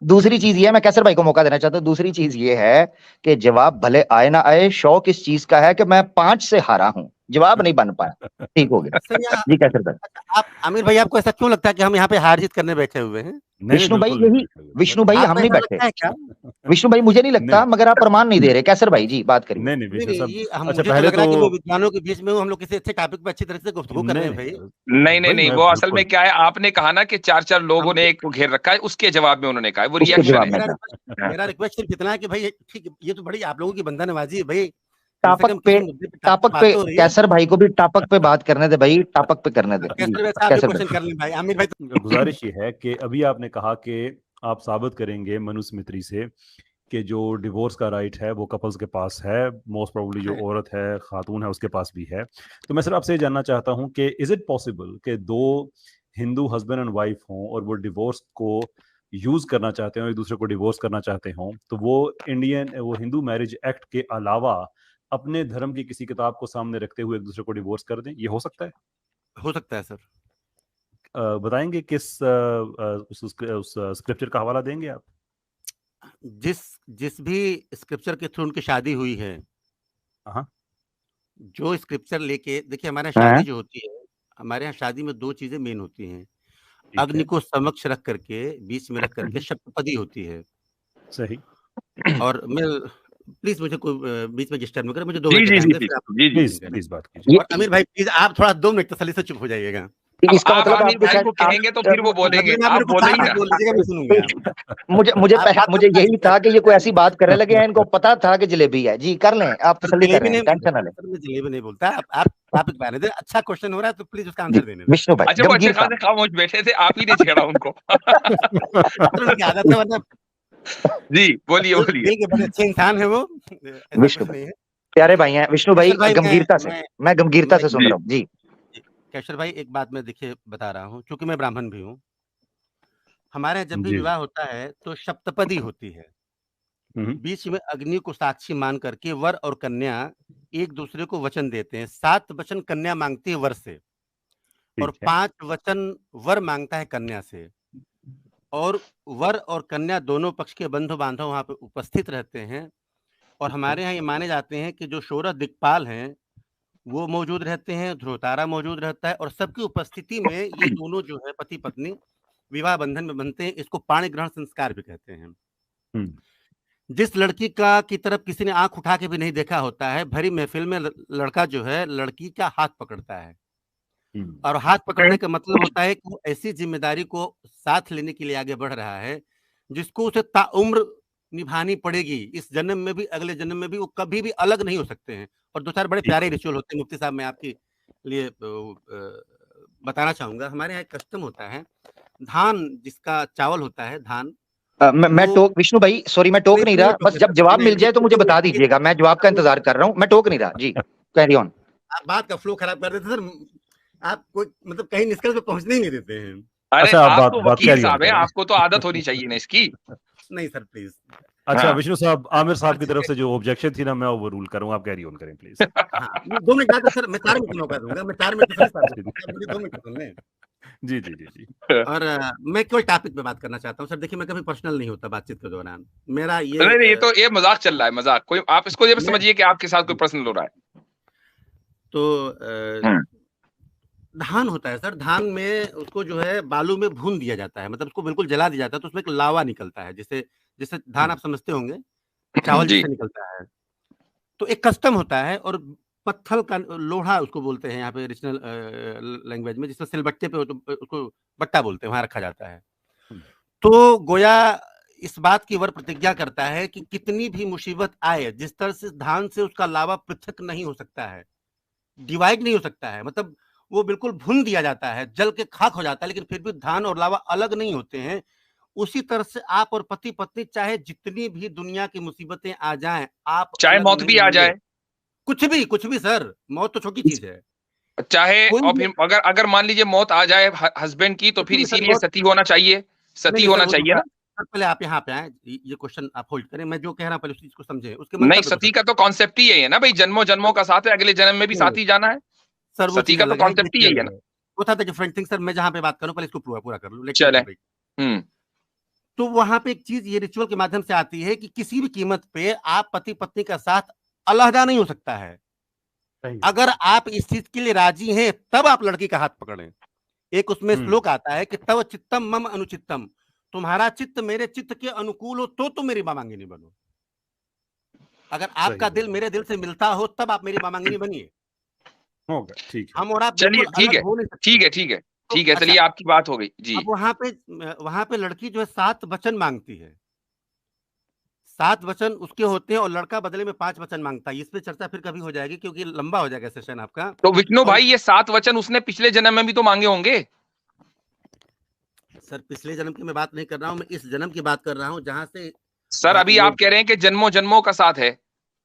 दूसरी चीज ये मैं कैसर भाई को मौका देना चाहता हूँ। दूसरी चीज ये है कि जवाब भले आए ना आए, शौक इस चीज का है कि मैं 5 से हारा हूँ, जवाब नहीं बन पाया। ठीक हो गया जी कैसर भाई। आप आमिर भाई, आपको ऐसा क्यों लगता है कि हम यहाँ पे हार जीत करने बैठे हुए हैं? विष्णु भाई यही, विष्णु भाई हम नहीं बैठे। विष्णु भाई मुझे नहीं लगता, मगर आप प्रमाण नहीं दे रहे। कैसर भाई जी बात करिए। नहीं विष्णु साहब, अच्छा पहले तो विद्वानों के बीच में हम लोग किसी अच्छे टॉपिक पे अच्छी तरह से गुफ्तगू कर रहे हैं भाई। नहीं, वो असल में क्या है, आपने कहा ना कि 4 लोगों ने एक को घेर रखा है, उसके जवाब में उन्होंने कहा, वो रिएक्शन है। मेरा रिक्वेस्ट सिर्फ इतना है कि भाई ठीक, ये तो बड़ी आप लोगों की बंदा नवाजी है भाई। टापक पे कैसर भाई को भी टापक पे बात करने दे भाई, टापक पे करने दे। गुजारिश ये है कि अभी आपने कहा कि आप साबित करेंगे मनुस्मृति से कि जो डिवोर्स का राइट है वो कपल्स के पास है, मोस्ट प्रोबेबली जो औरत है, खातून है, उसके पास भी है। तो मैं सिर्फ आपसे जानना चाहता हूँ कि इज इट पॉसिबल कि 2 हिंदू हस्बैंड एंड वाइफ हों और वो डिवोर्स को यूज करना चाहते हो, एक दूसरे को डिवोर्स करना चाहते हों, तो वो हिंदू मैरिज एक्ट के अलावा अपने धर्म की किसी किताब को सामने रखते हुए एक दूसरे को डिवोर्स कर दें? ये हो सकता है? हो सकता है सर। बताएंगे किस उस स्क्रिप्चर का हवाला देंगे आप? जिस भी स्क्रिप्चर के थ्रू उनकी शादी हुई है, जो स्क्रिप्चर लेके देखिए, हमारे यहाँ शादी जो होती है, हमारे यहाँ शादी में 2 चीजें मेन होती हैं। अग्नि को समक्ष रख करके, बीच में रख करके सप्तपदी होती है। सही। और मैं प्लीज मुझे कोई बीच में डिस्टर्ब न करें, मुझे 2 मिनट प्लीज बात कीजिए। और अमीर भाई प्लीज आप थोड़ा 2 मिनट तसल्ली से चुप हो जाइएगा। इसका मतलब आमिर भाई को कहेंगे तो फिर वो बोलेंगे, आप बोलेंगे ना। मुझे यही था कि ये कोई ऐसी बात करने लगे हैं, इनको पता था कि जलेबी है। जी कर लें, आप तसल्ली करें, टेंशन ना लें। मैं जलेबी नहीं बोलता, आप टॉपिक पे आने दे। अच्छा क्वेश्चन हो रहा है तो प्लीज उसका आंसर देने। विष्णु भाई अच्छा, वो अच्छे खासे खामोश बैठे थे, आप ही ने छेड़ा उनको। जी बोलिए। दिल के बड़े अच्छे इंसान है वो विष्णु भाई, प्यारे भाई हैं विष्णु भाई। गंभीरता से मैं गंभीरता से सुन रहा हूँ जी। कैशर भाई, एक बात मैं देखिए बता रहा हूँ, क्योंकि मैं ब्राह्मण भी हूँ। हमारे यहाँ जब भी विवाह होता है तो सप्तपदी होती है। बीच में अग्नि को साक्षी मान करके वर और कन्या एक दूसरे को वचन देते हैं। 7 वचन कन्या मांगती है वर से और 5 वचन वर मांगता है कन्या से, और वर और कन्या दोनों पक्ष के बंधु बांधव वहां पे उपस्थित रहते हैं। और हमारे यहाँ ये माने जाते हैं कि जो 16 दिक्पाल हैं वो मौजूद रहते हैं, ध्रुवतारा मौजूद रहता है, और सबकी उपस्थिति में ये दोनों जो है पति पत्नी विवाह बंधन में बनते हैं। इसको पाणी ग्रहण संस्कार भी कहते हैं। जिस लड़की की तरफ किसी ने आंख उठा के भी नहीं देखा होता है, भरी महफिल में लड़का जो है लड़की का हाथ पकड़ता है, और हाथ पकड़ने का मतलब होता है कि वो ऐसी जिम्मेदारी को साथ लेने के लिए आगे बढ़ रहा है जिसको उसे ताउम्र निभानी पड़ेगी। इस जन्म में भी, अगले जन्म में भी, वो कभी भी अलग नहीं हो सकते हैं। और 2-4 बड़े प्यारे रिचुअल होते हैं। मुफ्ती साहब, मैं आपके लिए बताना चाहूंगा। हमारे यहाँ एक कस्टम होता है, धान जिसका चावल होता है, धान मैं टोक, विष्णु भाई सॉरी मैं टोक नहीं रहा, बस जब जवाब मिल जाए तो मुझे बता दीजिएगा, मैं जवाब का इंतजार कर रहा हूँ, मैं टोक नहीं रहा जी, कैरी ऑन। आप बात का फ्लो खराब कर देते सर, आप कोई मतलब कहीं निष्कर्ष पे पहुंचने ही नहीं देते हैं। अरे आप तो वकील साहब हैं, आपको तो आदत होनी चाहिए ना इसकी। नहीं सर प्लीज। अच्छा विष्णु साहब, आमिर साहब की तरफ से जो ऑब्जेक्शन थी ना, मैं ओवर रूल करूंगा, आप कैरी ऑन करें प्लीज। 2 मिनट बाद सर, मैं 4 मिनट मौका दूंगा, मैं 4 मिनट मुझे 2 मिनट सुन लें। जी जी जी जी। और मैं केवल टॉपिक पे बात करना चाहता हूँ सर। देखिए, मैं कभी पर्सनल नहीं होता बातचीत के दौरान। मेरा ये नहीं, ये तो ये मजाक चल रहा है, मजाक। कोई आप इसको ये समझिए कि आपके साथ कोई पर्सनल हो रहा है। तो धान होता है सर, धान में उसको जो है बालू में भून दिया जाता है, मतलब उसको बिल्कुल जला दिया जाता है, तो उसमें एक लावा निकलता है, जैसे धान आप समझते होंगे, चावल जैसे निकलता है। तो एक कस्टम होता है, और पत्थर का लोढ़ा उसको बोलते हैं यहाँ पे रीजनल लैंग्वेज में, जिसमें सिलबट्टे पे तो उसको बट्टा बोलते हैं, वहां रखा जाता है। तो गोया इस बात की वर प्रतिज्ञा करता है कि कितनी भी मुसीबत आए, जिस तरह से धान से उसका लावा पृथक नहीं हो सकता है, डिवाइड नहीं हो सकता है, मतलब वो बिल्कुल भून दिया जाता है, जल के खाक हो जाता है, लेकिन फिर भी धान और लावा अलग नहीं होते हैं। उसी तरह से आप और पति पत्नी, चाहे जितनी भी दुनिया की मुसीबतें आ जाएं, आप चाहे मौत भी आ जाए, कुछ भी सर, मौत तो छोटी चीज है। चाहे और फिर अगर मान लीजिए मौत आ जाए हस्बैंड की, तो फिर इसीलिए सती होना चाहिए, सती होना चाहिए ना। पहले आप यहाँ पे आए, ये क्वेश्चन आप होल्ड करें, मैं जो कह रहा हूँ पहले उस चीज को समझे। उसके नहीं, सती का तो कॉन्सेप्ट ही यही है ना भाई, जन्मों जन्मों का साथ है, अगले जन्म में भी साथ ही जाना है सर। वो सती का तो कॉन्सेप्ट ही यही है ना। वो था डिफरेंट थिंग सर, मैं जहाँ पे बात करूँ पहले इसको पूरा कर लूँ। चले। तो वहां पे एक चीज ये रिचुअल के माध्यम से आती है कि किसी भी कीमत पे आप पति पत्नी का साथ अलहदा नहीं हो सकता है। अगर आप इस चीज के लिए राजी हैं, तब आप लड़की का हाथ पकड़ें। एक उसमें श्लोक आता है कि तव चित्तम मम अनुचित्तम, तुम्हारा चित्त मेरे चित्त के अनुकूल हो तो तुम मेरी मामांगिनी बनो। अगर आपका दिल मेरे दिल से मिलता हो, तब आप मेरी मामांगिनी बनिए। ठीक है, हम और आप चलिए, ठीक है, ठीक है, चलिए आपकी बात हो गई जी। अब वहां पे लड़की जो है 7 वचन मांगती है, 7 वचन उसके होते हैं, और लड़का बदले में 5 वचन मांगता है। इस पे चर्चा फिर कभी हो जाएगी, क्योंकि लंबा हो जाएगा सेशन आपका। तो विष्णु भाई, ये 7 वचन उसने पिछले जन्म में भी तो मांगे होंगे सर। पिछले जन्म की मैं बात नहीं कर रहा हूँ, मैं इस जन्म की बात कर रहा हूँ, जहां से सर अभी आप कह रहे हैं कि जन्मों जन्मों का साथ है,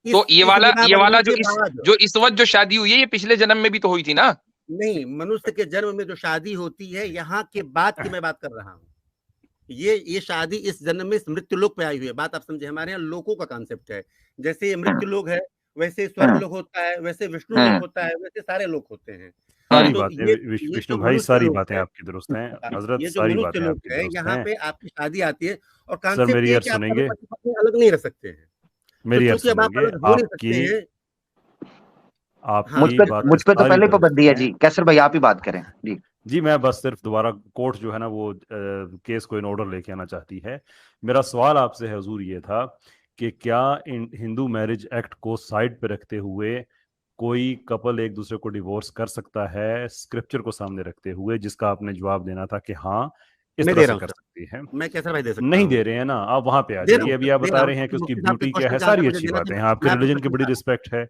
तो ये वाला जो इस वक्त जो शादी हुई है, ये पिछले जन्म में भी तो हुई थी ना। नहीं, मनुष्य के जन्म में जो शादी होती है, यहाँ के बाद की मैं बात कर रहा हूँ। ये शादी इस जन्म में मृत्यु लोक पे आई हुई है। बात आप समझे, हमारे यहाँ लोकों का कॉन्सेप्ट है। जैसे मृत्यु लोक है, वैसे स्वर्ग लोक होता है, वैसे विष्णु लोक होता है, वैसे सारे लोक होते हैं। सारी बातें विष्णु भाई, सारी बातें आपकी दुरुस्त हैं हजरत, सारी बातें आपकी दुरुस्त हैं। यहाँ पे आपकी शादी आती है, और सर मेरी अर्ज सुनेंगे, अलग नहीं रह सकते हैं, मेरी अर्ज सुनेंगे आपकी। मुझ पे तो पहले पाबंदी है जी। कैसर भाई आप ही बात करें जी। जी मैं बस सिर्फ दोबारा कोर्ट जो है ना वो केस को इन ऑर्डर लेके आना चाहती है। मेरा सवाल आपसे है हुजूर ये था कि क्या हिंदू मैरिज एक्ट को साइड पे रखते हुए कोई कपल एक दूसरे को डिवोर्स कर सकता है, स्क्रिप्चर को सामने रखते हुए, जिसका आपने जवाब देना था कि हाँ इस तरह से कर सकती है। मैं कैसे भाई दे सकता नहीं दे रहे हैं ना, आप वहां पे आ जाइए। अभी आप बता रहे हैं कि उसकी ब्यूटी क्या है, सारी अच्छी बातें हैं, आपके रिलीजन की बड़ी रिस्पेक्ट है,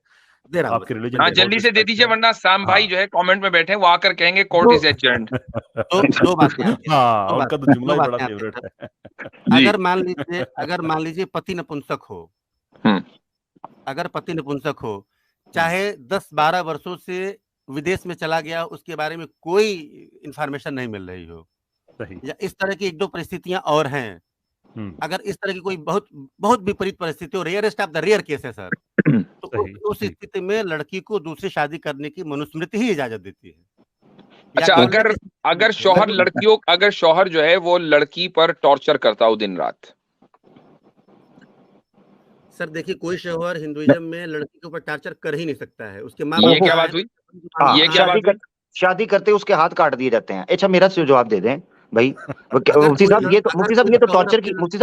आपके रिलीजन। हाँ जल्दी से दे दीजिए, वरना शाम भाई जो है कमेंट में बैठे, वो आकर कहेंगे कोर्ट इज एडजर्न्ड। दो बातें, हाँ उनका तो जुमला ही बड़ा फेवरेट है। अगर मान लीजिए पति नपुंसक हो, अगर पति नपुंसक हो, चाहे 10-12 वर्षों से विदेश में चला गया, उसके बारे में कोई इंफॉर्मेशन नहीं मिल रही हो, या इस तरह की 1-2 परिस्थितियां और हैं, अगर इस तरह की कोई बहुत बहुत विपरीत परिस्थिति हो, rarest of the rare case है सर, तो उस स्थिति में लड़की को दूसरी शादी करने की मनुस्मृति ही इजाजत देती है। अच्छा, अगर शौहर जो है वो लड़की पर टॉर्चर करता हो दिन रात। सर देखिए, कोई शौहर हिंदुइज्म में लड़की के ऊपर टॉर्चर कर ही नहीं सकता है। उसके माँ ये क्या बात हुई? ये क्या बात हुई? शादी करते उसके हाथ काट दिए जाते हैं। अच्छा, मेरा जवाब दे दें भाई। मुफ्ती साहब ये तो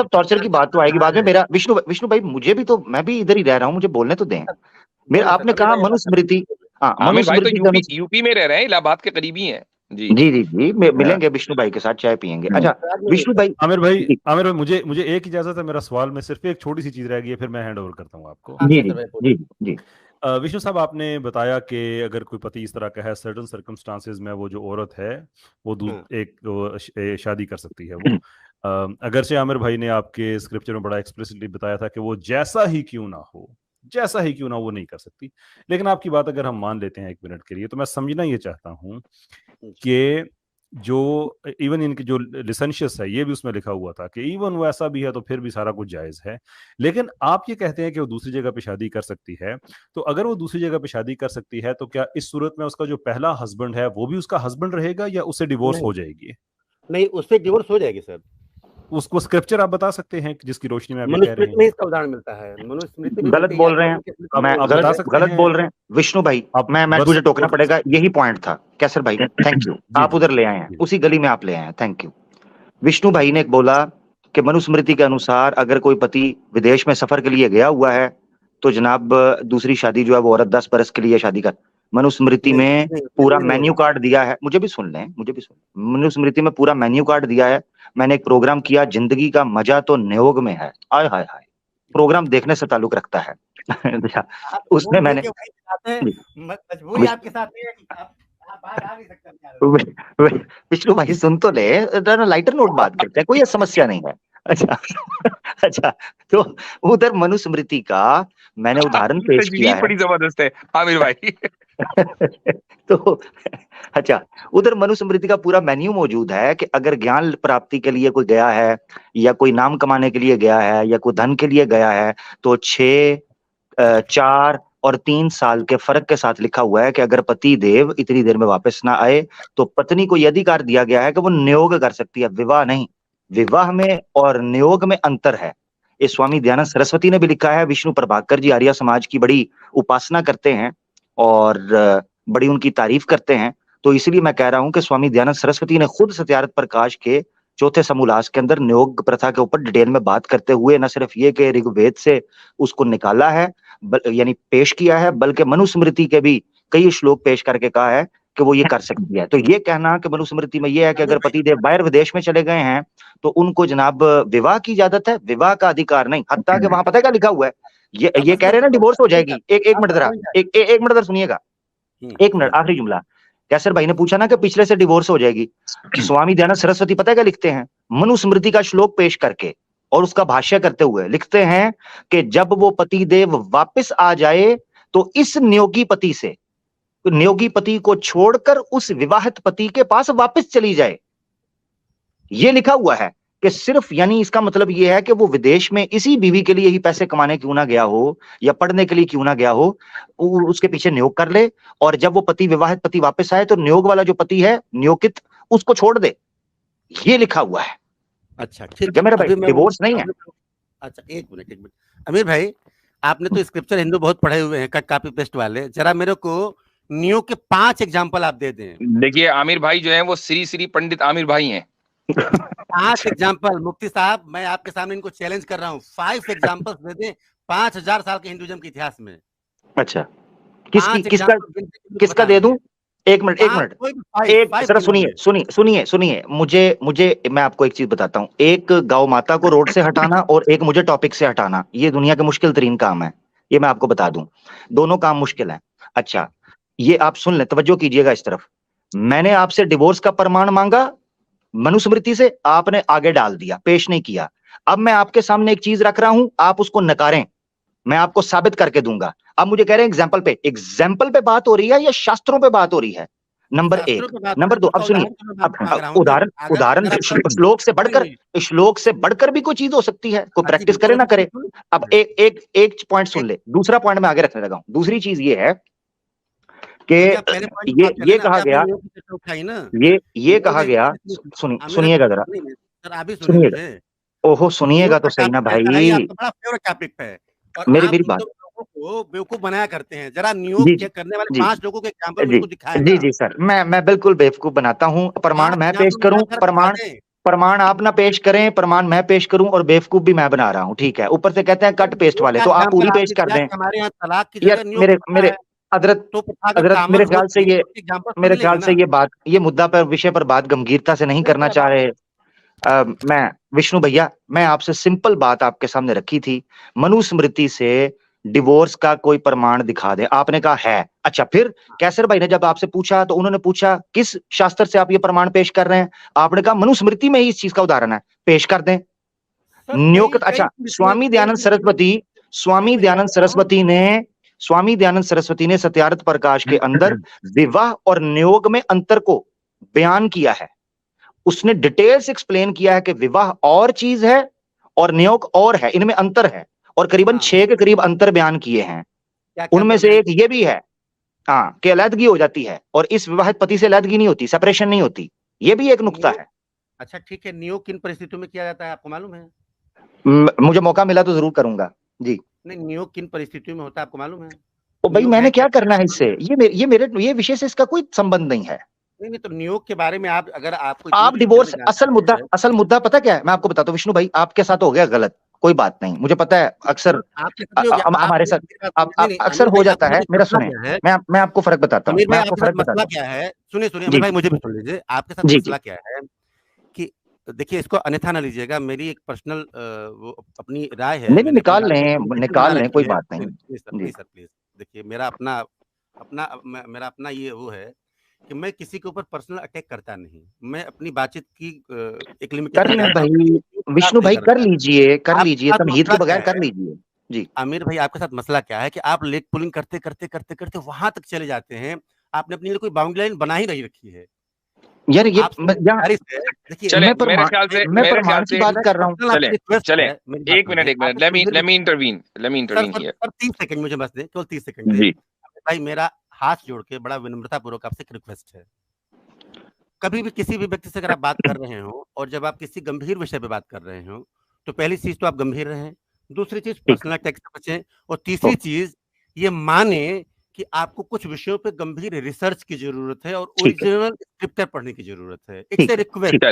टॉर्चर की बात तो आएगी बाद में। मेरा विष्णु भाई, मुझे भी तो, मैं भी इधर ही रह रहा हूँ, मुझे बोलने तो दें। मेरा आपने कहा मनुस्मृति, मनुस्मृति तो यूपी में रह रहे हैं, इलाहाबाद के करीबी हैं। जी मिलेंगे विष्णु भाई के साथ, चाय पियेंगे। अच्छा विष्णु भाई, आमिर भाई मुझे एक इजाजत है, मेरा सवाल में सिर्फ एक छोटी सी चीज रह गई है, फिर मैं हैंड ओवर करता हूँ आपको। जी विष्णु साहब, आपने बताया कि अगर कोई पति इस तरह का है, सर्टेन सर्कमस्टांसेस में वो जो औरत है वो एक शादी कर सकती है। वो अगरचे आमिर भाई ने आपके स्क्रिप्चर में बड़ा एक्सप्लिसिटली बताया था कि वो जैसा ही क्यों ना वो नहीं कर सकती, लेकिन आपकी बात अगर हम मान लेते हैं 1 मिनट के लिए, तो मैं समझना ये चाहता हूं कि जो इवन इनके जो लिसेंशियस है, ये भी उसमें लिखा हुआ था कि इवन वो ऐसा भी है तो फिर भी सारा कुछ जायज है। लेकिन आप ये कहते हैं कि वो दूसरी जगह पे शादी कर सकती है, तो अगर वो दूसरी जगह पे शादी कर सकती है तो क्या इस सूरत में उसका जो पहला हस्बैंड है वो भी उसका हस्बैंड रहेगा या उससे डिवोर्स हो जाएगी? नहीं, उससे डिवोर्स हो जाएगी सर। उसको स्क्रिप्चर आप बता सकते हैं जिसकी रोशनी में आप कह रहे हैं? इसका उदाहरण मिलता है। मनुस्मृति गलत बोल रहे हैं, मैं गलत बोल रहे हैं विष्णु भाई। मैं तुझे टोकना पड़ेगा, यही पॉइंट था कैसर भाई। थैंक यू, आप उधर ले आए हैं, उसी गली में आप ले आए हैं, थैंक यू। विष्णु भाई ने बोला कि मनुस्मृति के अनुसार अगर कोई पति विदेश में सफर के लिए गया हुआ है तो जनाब दूसरी शादी जो है वो औरत 10 बरस के लिए शादी कर। मनुस्मृति में पूरा मेन्यू कार्ड दिया है, मुझे भी सुन लें। मनुस्मृति में पूरा मेन्यू कार्ड दिया है। मैंने एक प्रोग्राम किया, जिंदगी का मजा तो नियोग में है। आय हाय हाय, प्रोग्राम देखने से ताल्लुक रखता है। उसमें मैंने मजबूरी आपके साथ विष्णु भाई सुन तो ले, लाइटर नोट बात करते हैं, कोई समस्या नहीं है। अच्छा तो उधर मनुस्मृति का मैंने उदाहरण पेश किया है, बड़ी जबरदस्त है आमिर भाई। तो अच्छा, उधर मनुस्मृति का पूरा मेन्यू मौजूद है कि अगर ज्ञान प्राप्ति के लिए कोई गया है या कोई नाम कमाने के लिए गया है या कोई धन के लिए गया है तो 6, 4 और 3 साल के फर्क के साथ लिखा हुआ है कि अगर पति देव इतनी देर में वापस ना आए तो पत्नी को यह अधिकार दिया गया है कि वो नियोग कर सकती है, विवाह नहीं। विवाह में और नियोग में अंतर है। ये स्वामी दयानंद सरस्वती ने भी लिखा है। विष्णु प्रभाकर जी आर्य समाज की बड़ी उपासना करते हैं और बड़ी उनकी तारीफ करते हैं, तो इसलिए मैं कह रहा हूं कि स्वामी दयानंद सरस्वती ने खुद सत्यार्थ प्रकाश के 4थे समोल्लास के अंदर नियोग प्रथा के ऊपर डिटेल में बात करते हुए न सिर्फ ये कि ऋग्वेद से उसको निकाला है यानी पेश किया है, बल्कि मनुस्मृति के भी कई श्लोक पेश करके कहा है कि वो ये कर सकती है। तो ये कहना कि मनुस्मृति में ये है कि अगर पतिदेव बाहर विदेश में चले गए हैं तो उनको जनाब विवाह की इजाजत है, विवाह का अधिकार नहीं। हत्ता के वहां पता क्या लिखा हुआ है, ये कह रहे हैं ना डिवोर्स हो जाएगी। एक मिनट जरा, एक मिनट सुनिएगा, 1 मिनट, आखिरी जुमला। कैसर भाई ने पूछा ना कि पिछले से डिवोर्स हो जाएगी, स्वामी दयानंद सरस्वती पता है क्या लिखते हैं? मनुस्मृति का श्लोक पेश करके और उसका भाष्य करते हुए लिखते हैं कि जब वो पति देव वापस आ जाए तो इस नियोगी पति से, नियोगी पति को छोड़कर उस विवाहित पति के पास वापस चली जाए। ये लिखा हुआ है कि सिर्फ, यानी इसका मतलब यह है कि वो विदेश में इसी बीवी के लिए ही पैसे कमाने क्यों ना गया हो या पढ़ने के लिए क्यों ना गया हो, उसके पीछे नियोग कर ले और जब वो पति विवाहित पति वापस आए तो नियोग वाला जो पति है नियोगित उसको छोड़ दे। ये लिखा हुआ है। अच्छा ठीक है मेरा भाई, डिवोर्स नहीं है। अच्छा एक मिनट अमीर भाई, आपने तो स्क्रिप्चर हिंदू बहुत पढ़े हुए हैं, कट कॉपी पेस्ट वाले, जरा मेरे को नियोग के 5 एग्जाम्पल आप दे दें। देखिए आमिर भाई जो है वो श्री पंडित आमिर भाई हैं। 5 एग्जाम्पल मुफ्ती साहब, मैं आपके सामने इनको चैलेंज कर रहा हूँ, 5 एग्जाम्पल्स दे दें 5000 साल के हिंदुइज्म के इतिहास में। अच्छा किसका दे दूं? एक मिनट जरा सुनिए, मुझे मैं आपको एक चीज बताता हूँ। एक गौ माता को रोड से हटाना और एक मुझे टॉपिक से हटाना, ये दुनिया के मुश्किल तरीन काम है, ये मैं आपको बता दूं। दोनों काम मुश्किल है। अच्छा ये आप सुन लें, तवज्जो कीजिएगा इस तरफ। मैंने आपसे डिवोर्स का प्रमाण मांगा मनुस्मृति से, आपने आगे डाल दिया, पेश नहीं किया। अब मैं आपके सामने एक चीज रख रहा हूं, आप उसको नकारें, मैं आपको साबित करके दूंगा। अब मुझे कह रहे हैं एग्जाम्पल पे बात हो रही है या शास्त्रों पे बात हो रही है? नंबर एक। नंबर दो, अब सुनिए, अब उदाहरण श्लोक से बढ़कर भी कोई चीज हो सकती है, कोई प्रैक्टिस करे ना करे। अब एक पॉइंट सुन ले, दूसरा पॉइंट मैं आगे रखने लगा हूं। दूसरी चीज ये है कि ये कहा गया, ये कहा गया, सुनिएगा जरा, सुनिएगा, ओहो सुनिएगा तो सही ना भाई, मेरी बात को बेवकूफ बनाया करते हैं। जरा नियोग करने वाले 5 लोगों के एग्जांपल मेरे को दिखाएं। जी सर, मैं बिल्कुल बेवकूफ बनाता हूं। प्रमाण मैं पेश करूं, प्रमाण आप ना पेश करें, प्रमाण मैं पेश करूं, और बेवकूफ भी मैं बना रहा हूं, ठीक है। ऊपर से कहते हैं कट पेस्ट वाले, तो आप पूरी पेश कर दें। हमारे यहाँ तलाक की जगह मेरे हजरत मेरे ख्याल से ये मुद्दा पर, विषय पर बात गंभीरता से नहीं करना चाह रहे। मैं विष्णु भैया, मैं आपसे सिंपल बात आपके सामने रखी थी, मनुस्मृति से डिवोर्स का कोई प्रमाण दिखा दे। आपने कहा है। अच्छा, फिर कैसर भाई ने जब आपसे पूछा तो उन्होंने पूछा किस शास्त्र से आप ये प्रमाण पेश कर रहे हैं? आपने कहा मनुस्मृति में ही इस चीज का उदाहरण है, पेश कर दें। नियुक्त, अच्छा, स्वामी दयानंद सरस्वती ने सत्यार्थ प्रकाश के अंदर विवाह और नियोग में अंतर को बयान किया है। उसने डिटेल्स एक्सप्लेन किया है कि विवाह और चीज है और नियोग और है, इनमें अंतर है, और करीबन 6 के करीब अंतर बयान किए हैं। उनमें से एक ये भी है, हाँ, कि अलैदगी हो जाती है, और इस विवाहित पति से अलैदगी नहीं होती, सेपरेशन नहीं होती। ये भी एक नुक्ता है। अच्छा ठीक है, नियोग किन परिस्थितियों में किया जाता है आपको मालूम है? मुझे मौका मिला तो जरूर करूंगा जी। नहीं, नियोग किन परिस्थितियों में होता है आपको मालूम है? तो भाई मैंने क्या करना है इससे? ये विषय से इसका कोई संबंध नहीं है। नहीं, तो नियोग के बारे में आप, अगर आपको आप डिवोर्स, असल मुद्दा पता क्या है, मैं आपको बताता हूँ विष्णु भाई, आपके साथ हो गया गलत, कोई बात नहीं, मुझे पता है, अक्सर हमारे साथ अक्सर हो जाता है। मेरा सुने, मैं आपको फर्क बताता हूँ, मैं आपको फर्क बताता हूँ। क्या है, सुनिए भाई, मुझे भी सुन लीजिए। आपके साथ मसला क्या है कि देखिए, इसको अन्यथा ना लीजिएगा, मेरी एक पर्सनल अपनी राय है। नहीं, निकाल लें, कोई बात नहीं। प्लीज सर, प्लीज देखिए, मेरा अपना ये वो है कि मैं किसी के ऊपर पर्सनल अटैक करता नहीं। मैं अपनी बातचीत की एक लिमिटेशन है भाई। विष्णु भाई कर लीजिए तमहीद के बगैर कर लीजिए जी। आमिर भाई, आपके साथ मसला क्या है कि आप लेग पुलिंग करते करते वहां तक चले जाते हैं। आपने अपनी लिए कोई बाउंड्री लाइन बना ही नहीं रखी है यार। ये देखिए, मैं प्रमाण की बात कर रहा हूँ। चले एक minute, let me intervene here। 30 second मुझे बस दे, केवल 30 सेकंड दे भाई। मेरा हाथ जोड़ के बड़ा विनम्रता पूर्वक आपसे एक रिक्वेस्ट है, कभी भी किसी भी व्यक्ति से अगर आप बात कर रहे हो, और जब आप किसी गंभीर विषय पे बात कर रहे हो, तो पहली चीज तो आप गंभीर रहें, दूसरी चीज पर्सनल अटैक से बचें, और तीसरी चीज ये माने कि आपको कुछ विषयों पे गंभीर रिसर्च की जरूरत है और ओरिजिनल स्क्रिप्चर पढ़ने की जरूरत है। एक से रिक्वेस्ट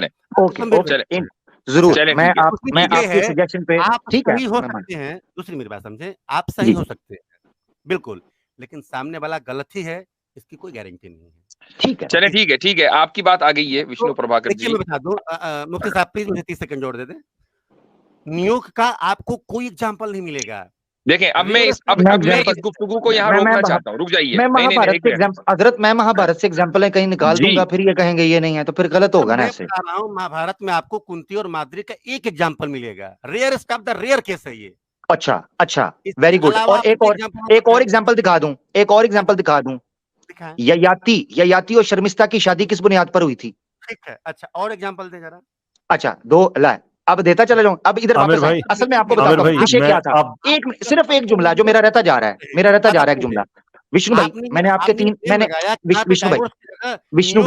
जरूर, मैं आपके सजेशन पे ठीक है, हो सकते हैं। दूसरी मेरी बात समझे, आप सही हो सकते हैं बिल्कुल, लेकिन सामने वाला गलत ही है, इसकी कोई गारंटी नहीं है। ठीक है, चले ठीक है, आपकी बात आ गई है विष्णु प्रभाकर जी। मैं बता दूं, मुफ्ती साहब प्लीज मुझे 30 सेकंड जोड़ दे दें। नियोग का आपको कोई एग्जांपल नहीं मिलेगा। देखें, अब मैं इस गुफ्तगू को यहाँ रोकना चाहता हूँ, रुक जाइए। मैं महाभारत से एग्जांपल कहीं निकाल दूंगा, फिर ये कहेंगे ये नहीं है, तो फिर गलत होगा ना ऐसे। महाभारत में आपको कुंती और माद्री का एक एग्जांपल मिलेगा, rarest of the rare case है ये। अच्छा, वेरी गुड। और एक और एग्जांपल दिखा दूं, ययाति और शर्मिष्ठा की शादी किस बुनियाद पर हुई थी? ठीक है, अच्छा, और एग्जांपल दे जरा। अच्छा, 2 ला, अब देता चला जाऊं। अब इधर वापस आए, असल में आपको बताता हूं विषय क्या था। सिर्फ एक जुमला जो मेरा रहता जा रहा है, एक जुमला। विष्णु भाई, मैंने आपके 3, मैंने विष्णु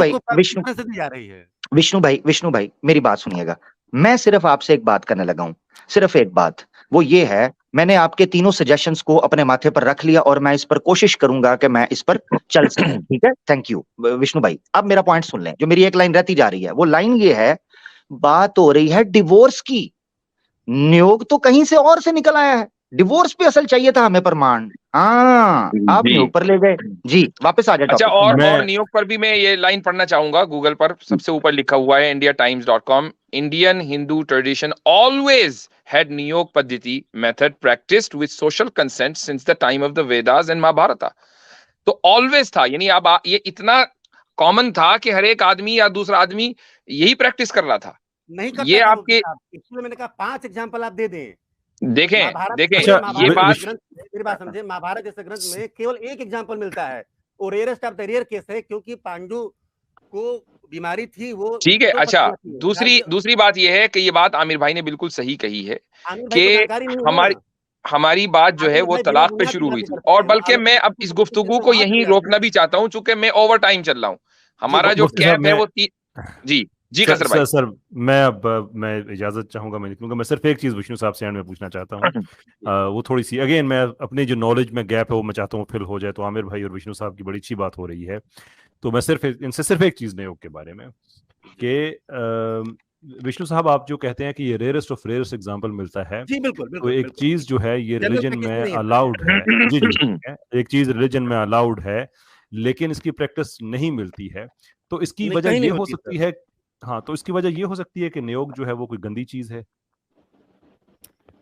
भाई मेरी बात सुनिएगा। मैं सिर्फ आपसे एक बात करने लगा हूं, सिर्फ एक बात, वो ये है, मैंने आपके तीनों सजेशंस को अपने माथे पर रख लिया, और मैं इस पर कोशिश करूंगा कि मैं इस पर चल सकूं। ठीक है, थैंक यू विष्णु भाई। अब मेरा पॉइंट सुन लें, जो मेरी एक लाइन रहती जा रही है, वो लाइन ये है, बात हो रही है डिवोर्स की। नियोग तो कहीं से और से निकल आया है, डिवोर्स पे असल चाहिए था हमें प्रमाण। हाँ, आप नियोग पर ले गए जी, वापस आ जाए। अच्छा, और नियोग पर भी मैं ये लाइन पढ़ना चाहूंगा। गूगल पर सबसे ऊपर लिखा हुआ है indiatimes.com, Indian Hindu tradition always had niyog paddhati method practiced with social consent since the time of the Vedas and Mahabharata। तो ऑलवेज था, यानी अब ये इतना कॉमन था कि हर एक आदमी या दूसरा आदमी यही प्रैक्टिस कर रहा था। नहीं करता ये आपके, इसलिए मैंने कहा 5 एग्जांपल आप दे दें। देखें ये बात, मेरी बात समझे, महाभारत जैसे ग्रंथ में केवल एक एग्जांपल मिलता है, और rarest of the rare case है, क्योंकि पांडु को बीमारी थी वो ठीक है। दो अच्छा, पत्नियां थी। दूसरी बात यह है कि ये बात आमिर भाई ने बिल्कुल सही कही है आमिर भाई को कि जानकारी नहीं है ना। हमारी बात जो है आमिर वो भाई बिना तलाक पे बुनियाद की शुरू हुई बातें थी, करते और हैं, बल्कि मैं अब इस गुफ्तगू को वहां यहीं चले जाते रोकना हैं। भी चाहता हूं, चूंकि मैं ओवर टाइम चल रहा हूं। हमारा जो मुफ्ती साहब कैप है मैं वो जी जी सर कसर भाई। सर सर मैं इजाजत चाहूंगा, मैं निकलूंगा। मैं सिर्फ एक चीज विष्णु साहब से एंड में पूछना चाहता हूँ। वो थोड़ी सी अगेन, मैं अपने जो नॉलेज में गैप है वो मैं चाहता हूँ फिल हो जाए। तो आमिर भाई और विष्णु साहब की बड़ी अच्छी बात हो रही है, तो मैं इनसे सिर्फ एक चीज नयोग के बारे में कि विष्णु साहब आप जो कहते हैं कि ये रेयरेस्ट ऑफ रेयरेस्ट एग्जांपल मिलता है, जी बिल्कुल तो बिल्कुल एक बिल्कुल चीज जो है ये जनरल रिलीजन प्रैक्टिस में नहीं है अलाउड है। जी जी जी ठीक है, एक चीज रिलीजन में अलाउड है लेकिन इसकी प्रैक्टिस नहीं मिलती है, तो इसकी नहीं, वजह कहीं ये नहीं हो होती सकती सर। है। हाँ, तो इसकी वजह ये हो सकती है कि नियोग जो है वो कोई गंदी चीज है।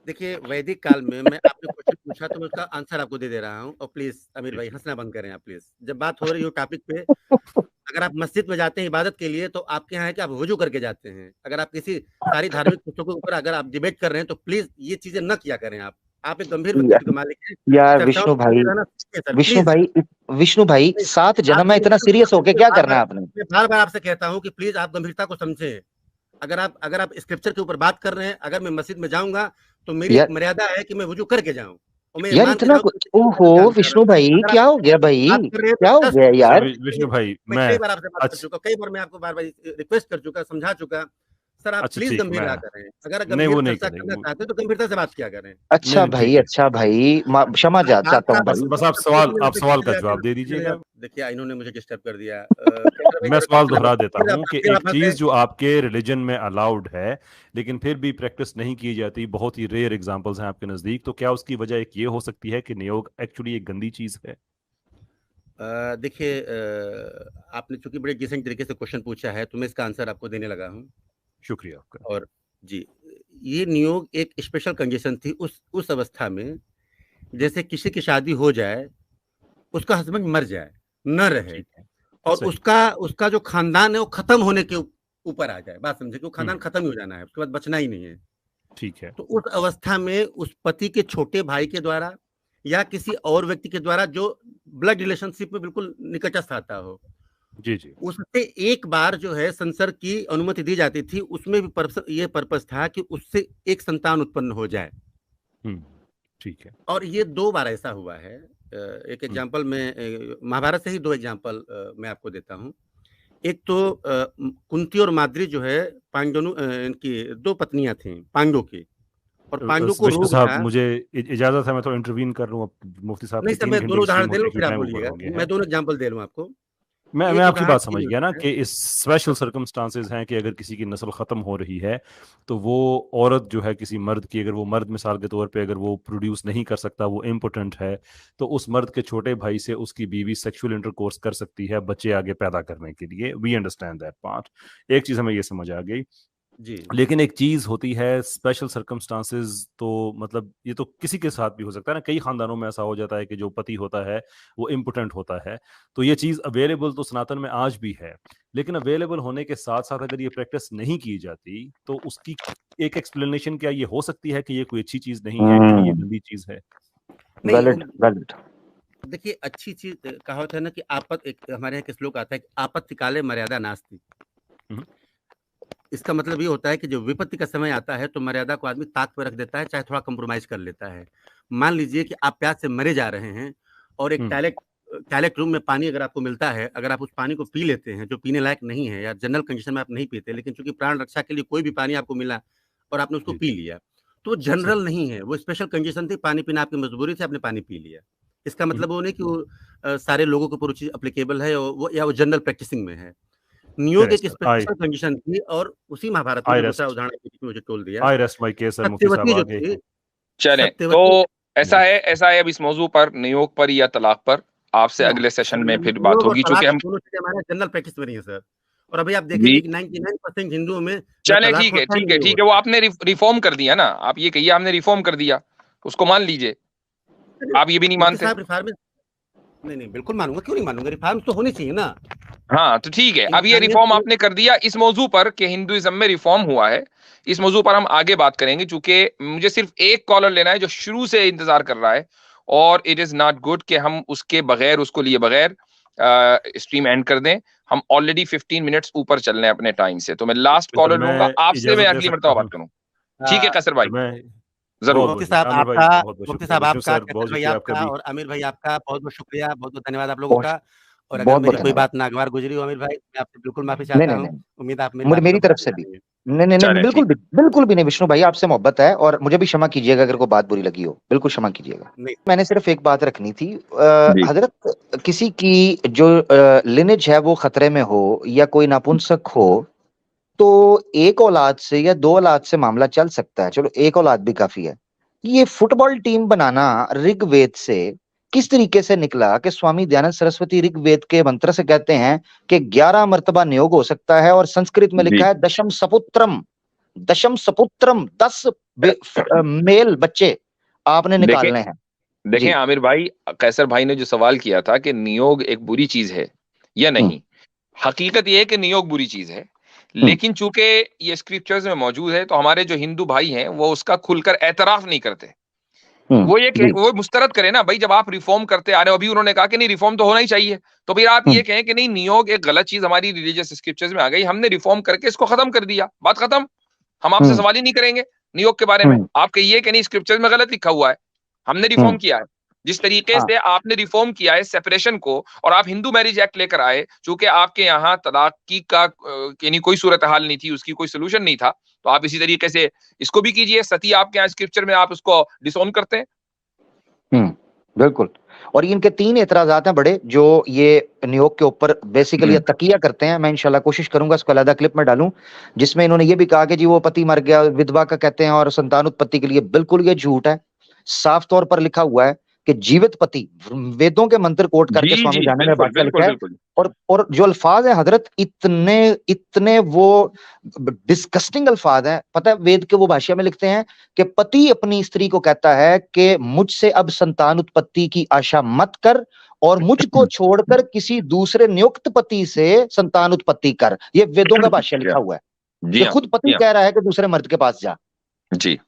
देखिए वैदिक काल में मैं आपने क्वेश्चन पूछा तो मैं उसका आंसर आपको दे रहा हूँ, और प्लीज अमीर भाई हंसना बंद करें आप प्लीज। जब बात हो रही हो टॉपिक पे, अगर आप मस्जिद में जाते हैं इबादत के लिए तो आपके यहाँ है कि आप वजू करके जाते हैं। अगर आप किसी सारी धार्मिक पुस्तकों के ऊपर अगर आप डिबेट कर रहे हैं तो प्लीज ये चीजें न किया करें। आप एक गंभीर व्यक्तित्व के मालिक हैं, यार चर्चाओं में शामिल रहना सीखिए सर विष्णु प्लीज। भाई विष्णु भाई, 7 जन्म में आपकी इतना सीरियस होके क्या बार करना बार है आपने? मैं बार बार आपसे कहता हूँ कि प्लीज आप गंभीरता को समझें। अगर आप स्क्रिप्चर के ऊपर बात कर रहे हैं, अगर मैं मस्जिद में जाऊंगा तो मेरी एक यार मर्यादा है कि मैं वुजू करके जाऊं, और मैं यार मान के इतना जाऊं कि मैं ओहो, गलत ध्यान कर रहा विष्णु हूं। भाई अगर आप क्या हो गया भाई? बात कर रहे हैं क्या हो तो गया यार? विष्णु भाई मैं मैं कई बार आपसे बात कर अच्छा चुका, कई बार मैं आपको बार बार रिक्वेस्ट कर चुका, समझा चुका। सर आप अच्छा प्लीज ठीक, गंभीर मैं रहा करें। अगर नहीं वो गंभीर नहीं चर्चा करना करेंगे। चाहते हैं तो गंभीरता से बात किया करें। नहीं नहीं ठीक है, अच्छा भाई, क्षमा बार चाहता बार हूँ आप बस भाई। बस आप एक सवाल मिनट आप पे सवाल चले का जाते जवाब हैं, दे चले दीजिएगा। जाते। देखिए इन्होंने मुझे डिस्टर्ब कर दिया। कैमरा भाई मैं जरा सवाल फिर दोहरा देता हूं कि फिर एक आप हंसे। चीज जो आपके रिलीजन में अलाउड है लेकिन फिर भी प्रैक्टिस नहीं की जाती, बहुत ही रेयर एग्जांपल्स हैं आपके नजदीक, तो क्या उसकी वजह एक ये हो सकती है कि नियोग एक्चुअली एक गंदी चीज है? देखिए आपने चूंकि बड़े डिसेंट तरीके से क्वेश्चन पूछा है तो मैं इसका आंसर आपको देने लगा हूँ। शुक्रिया आपका। और जी, ये नियोग एक स्पेशल कंडीशन थी उस अवस्था में, जैसे किसी की शादी हो जाए, उसका हस्बैंड मर जाए, न रहे, ठीक है, और सही। उसका उसका जो खानदान है वो खत्म होने के ऊपर आ जाए। बात समझे कि वो खानदान हम्म, खत्म ही हो जाना है, उसके बाद बचना ही नहीं है। ठीक है। तो उस अवस्था में उस पति के छोटे भाई के द्वारा या किसी और व्यक्ति के द्वारा जो ब्लड रिलेशनशिप में बिल्कुल निकटस्थ आता हो, जी जी। उससे एक बार जो है संसर्ग की अनुमति दी जाती थी। उसमें भी ये पर्पस था कि उससे एक संतान उत्पन्न हो जाए। हम्म, ठीक है। और ये 2 बार ऐसा हुआ है। एक एग्जांपल में महाभारत से ही 2 एग्जांपल मैं आपको देता हूँ। एक तो कुंती और माद्री जो है इनकी 2 पत्नियां थी पांडु की, और पांडु को विष्णु रोग साहब था। मुझे इजाजत है, मैं तो इंटरवीन कर लूं अब। मुफ्ती साहब नहीं के सर, 3 मैं घंटे दोनों की स्ट्रीम उदाहरण दे होती लूँ है, फिर आप टाइम ऊपर बोलिएगा। हो गया मैं है। दोनों एग्जांपल दे लूँ आपको। मैं एक आपकी उदाहरण बात समझ गया ना कि इस स्पेशल सर्कमस्टांसेस हैं कि अगर किसी की नस्ल खत्म हो रही है तो वो औरत जो है किसी मर्द की, अगर वो मर्द मिसाल के तौर पे अगर वो प्रोड्यूस नहीं कर सकता, वो इम्पोर्टेंट है, तो उस मर्द के छोटे भाई से उसकी बीवी सेक्सुअल इंटरकोर्स कर सकती है बच्चे आगे पैदा करने के लिए। वी अंडरस्टैंड दैट पार्ट, एक चीज हमें ये समझ आ गई। जी लेकिन एक चीज होती है स्पेशल सर्कमस्टांसेस, तो मतलब ये तो किसी के साथ भी हो सकता है ना, कई खानदानों में ऐसा हो जाता है कि जो पति होता है वो इम्पोर्टेंट होता है, तो ये चीज अवेलेबल तो सनातन में आज भी है, लेकिन अवेलेबल होने के साथ साथ अगर ये प्रैक्टिस नहीं की जाती तो उसकी एक एक्सप्लेनेशन क्या ये हो सकती है कि ये कोई अच्छी चीज नहीं है, कि ये गंदी चीज है? नहीं, वैलिड। देखिए अच्छी चीज कहावत है ना कि एक हमारे यहाँ के श्लोक आता है कि आपत्ति काले मर्यादा नास्ति। इसका मतलब ये होता है कि जब विपत्ति का समय आता है तो मर्यादा को आदमी ताक पर रख देता है, चाहे थोड़ा कंप्रोमाइज कर लेता है। मान लीजिए कि आप प्यास से मरे जा रहे हैं और एक टॉयलेट रूम में पानी अगर आपको मिलता है, अगर आप उस पानी को पी लेते हैं जो पीने लायक नहीं है या जनरल कंडीशन में आप नहीं पीते, लेकिन चूंकि प्राण रक्षा के लिए कोई भी पानी आपको मिला और आपने उसको पी लिया, तो वो जनरल नहीं है, वो स्पेशल कंडीशन थी, पानी पीना आपकी मजबूरी थी, आपने पानी पी लिया। इसका मतलब वो नहीं कि वो सारे लोगों के ऊपर चीज अप्लीकेबल है या वो जनरल प्रैक्टिसिंग में है। नियोग एक स्पेशल कंडीशन थी, और उसी महाभारत में जो दूसरा उदाहरण मुझे टोल दिया, I rest my case sir, Mufti साहब सत्यवती जो आगे थी, चलें तो ऐसा है अब इस मौजू पर, नियोग पर या तलाक पर आपसे अगले सेशन में फिर बात होगी, चूंकि हम दोनों चीजें हमारे जनरल प्रैक्टिस में नहीं है सर। और अभी आप देखेंगे कि 99% हिंदुओं में चले ठीक है, वो आपने रिफॉर्म कर दिया ना, आप ये कहिए आपने रिफॉर्म कर दिया, उसको मान लीजिए। आप ये भी नहीं मानते? नहीं बिल्कुल मानूंगा, क्यों नहीं मानूंगा, रिफॉर्म तो होनी चाहिए ना। हाँ तो ठीक है, अब ये रिफॉर्म आपने कर दिया इस मौजू पर कि हिंदुइज्म में रिफॉर्म हुआ है, इस मौजू पर हम आगे बात करेंगे, चूंकि मुझे सिर्फ एक कॉलर लेना है जो शुरू से इंतजार कर रहा है, और इट इज नॉट गुड कि हम उसके बगैर, उसको लिए बगैर स्ट्रीम एंड कर दें, हम ऑलरेडी 15 मिनट्स ऊपर चल रहे हैं अपने टाइम से। तो मैं लास्ट कॉलर लूंगा, आपसे मैं अगली मरतबा बात करूं। ठीक है कैसर भाई, जरूर। मुफ्ती साहब आपका, कैसर भाई आपका और आमिर भाई आपका बहुत बहुत शुक्रिया, बहुत बहुत धन्यवाद आप लोगों का। और अगर मेरी कोई बात नागवार गुजरी हो आमिर भाई, मैं आपसे बिल्कुल माफी चाहता हूँ। उम्मीद आप मेरी तरफ से भी नहीं, बिल्कुल भी नहीं विष्णु भाई, आपसे मोहब्बत है और मुझे भी क्षमा कीजिएगा अगर कोई बात बुरी लगी हो, बिल्कुल क्षमा कीजिएगा। मैंने सिर्फ एक बात रखनी थी, हजरत किसी की जो लिनेज है वो खतरे में हो या कोई नापुंसक हो तो एक औलाद से या 2 औलाद से मामला चल सकता है, चलो 1 औलाद भी काफी है। ये फुटबॉल टीम बनाना ऋग्वेद से किस तरीके से निकला कि स्वामी दयानंद सरस्वती ऋग्वेद के मंत्र से कहते हैं कि 11 मर्तबा नियोग हो सकता है, और संस्कृत में लिखा है दशम सपुत्रम 10 मेल बच्चे आपने निकालने हैं। देखें आमिर भाई, कैसर भाई ने जो सवाल किया था कि नियोग एक बुरी चीज है या नहीं, हकीकत ये है कि नियोग बुरी चीज है, लेकिन चूंकि ये स्क्रिप्चर्स में मौजूद है तो हमारे जो हिंदू भाई हैं वो उसका खुलकर एतराफ नहीं करते। वो ये वो मुस्तरद करे ना भाई, जब आप रिफॉर्म करते आ रहे हो, अभी उन्होंने कहा कि नहीं रिफॉर्म तो होना ही चाहिए, तो फिर आप ये कहें कि नहीं नियोग एक गलत चीज हमारी रिलीजियस स्क्रिप्चर्स में आ गई, हमने रिफॉर्म करके इसको खत्म कर दिया, बात खत्म, हम आपसे सवाल ही नहीं करेंगे नियोग के बारे में। आप कहिए कि नहीं स्क्रिप्चर्स में गलत लिखा हुआ है, हमने रिफॉर्म किया है। जिस तरीके से आपने रिफॉर्म किया है सेपरेशन को, और आप हिंदू मैरिज एक्ट लेकर आए, चूंकि आपके यहाँ तलाक की का यानी कोई सूरत हाल नहीं थी, उसकी कोई सोल्यूशन नहीं था, तो आप इसी तरीके से इसको भी कीजिए। सती आपके यहाँ स्क्रिप्चर में आप उसको डिसोन करते हैं। बिल्कुल। और इनके 3 एतराजात हैं बड़े जो ये नियोग के ऊपर बेसिकली तकिया करते हैं। मैं इंशाल्लाह कोशिश करूंगा इसको अलग क्लिप में डालूं, जिसमें इन्होंने ये भी कहा कि जी वो पति मर गया, विधवा का कहते हैं, और संतान उत्पत्ति के लिए बिल्कुल ये झूठ है। साफ तौर पर लिखा हुआ है कि जीवित पति, वेदों के मंत्र कोट करके स्वामी दयानंद ने बात लिखा है। और जो अल्फाज है हजरत, इतने वो डिस्कस्टिंग अल्फाज हैं। पता है वेद के वो भाषा में लिखते हैं कि पति अपनी स्त्री को कहता है कि मुझसे अब संतान उत्पत्ति की आशा मत कर और मुझको छोड़कर किसी दूसरे नियुक्त पति से संतान उत्पत्ति कर। ये वेदों का भाषा लिखा हुआ है, ये खुद पति कह रहा है कि दूसरे मर्द के पास जा। जी।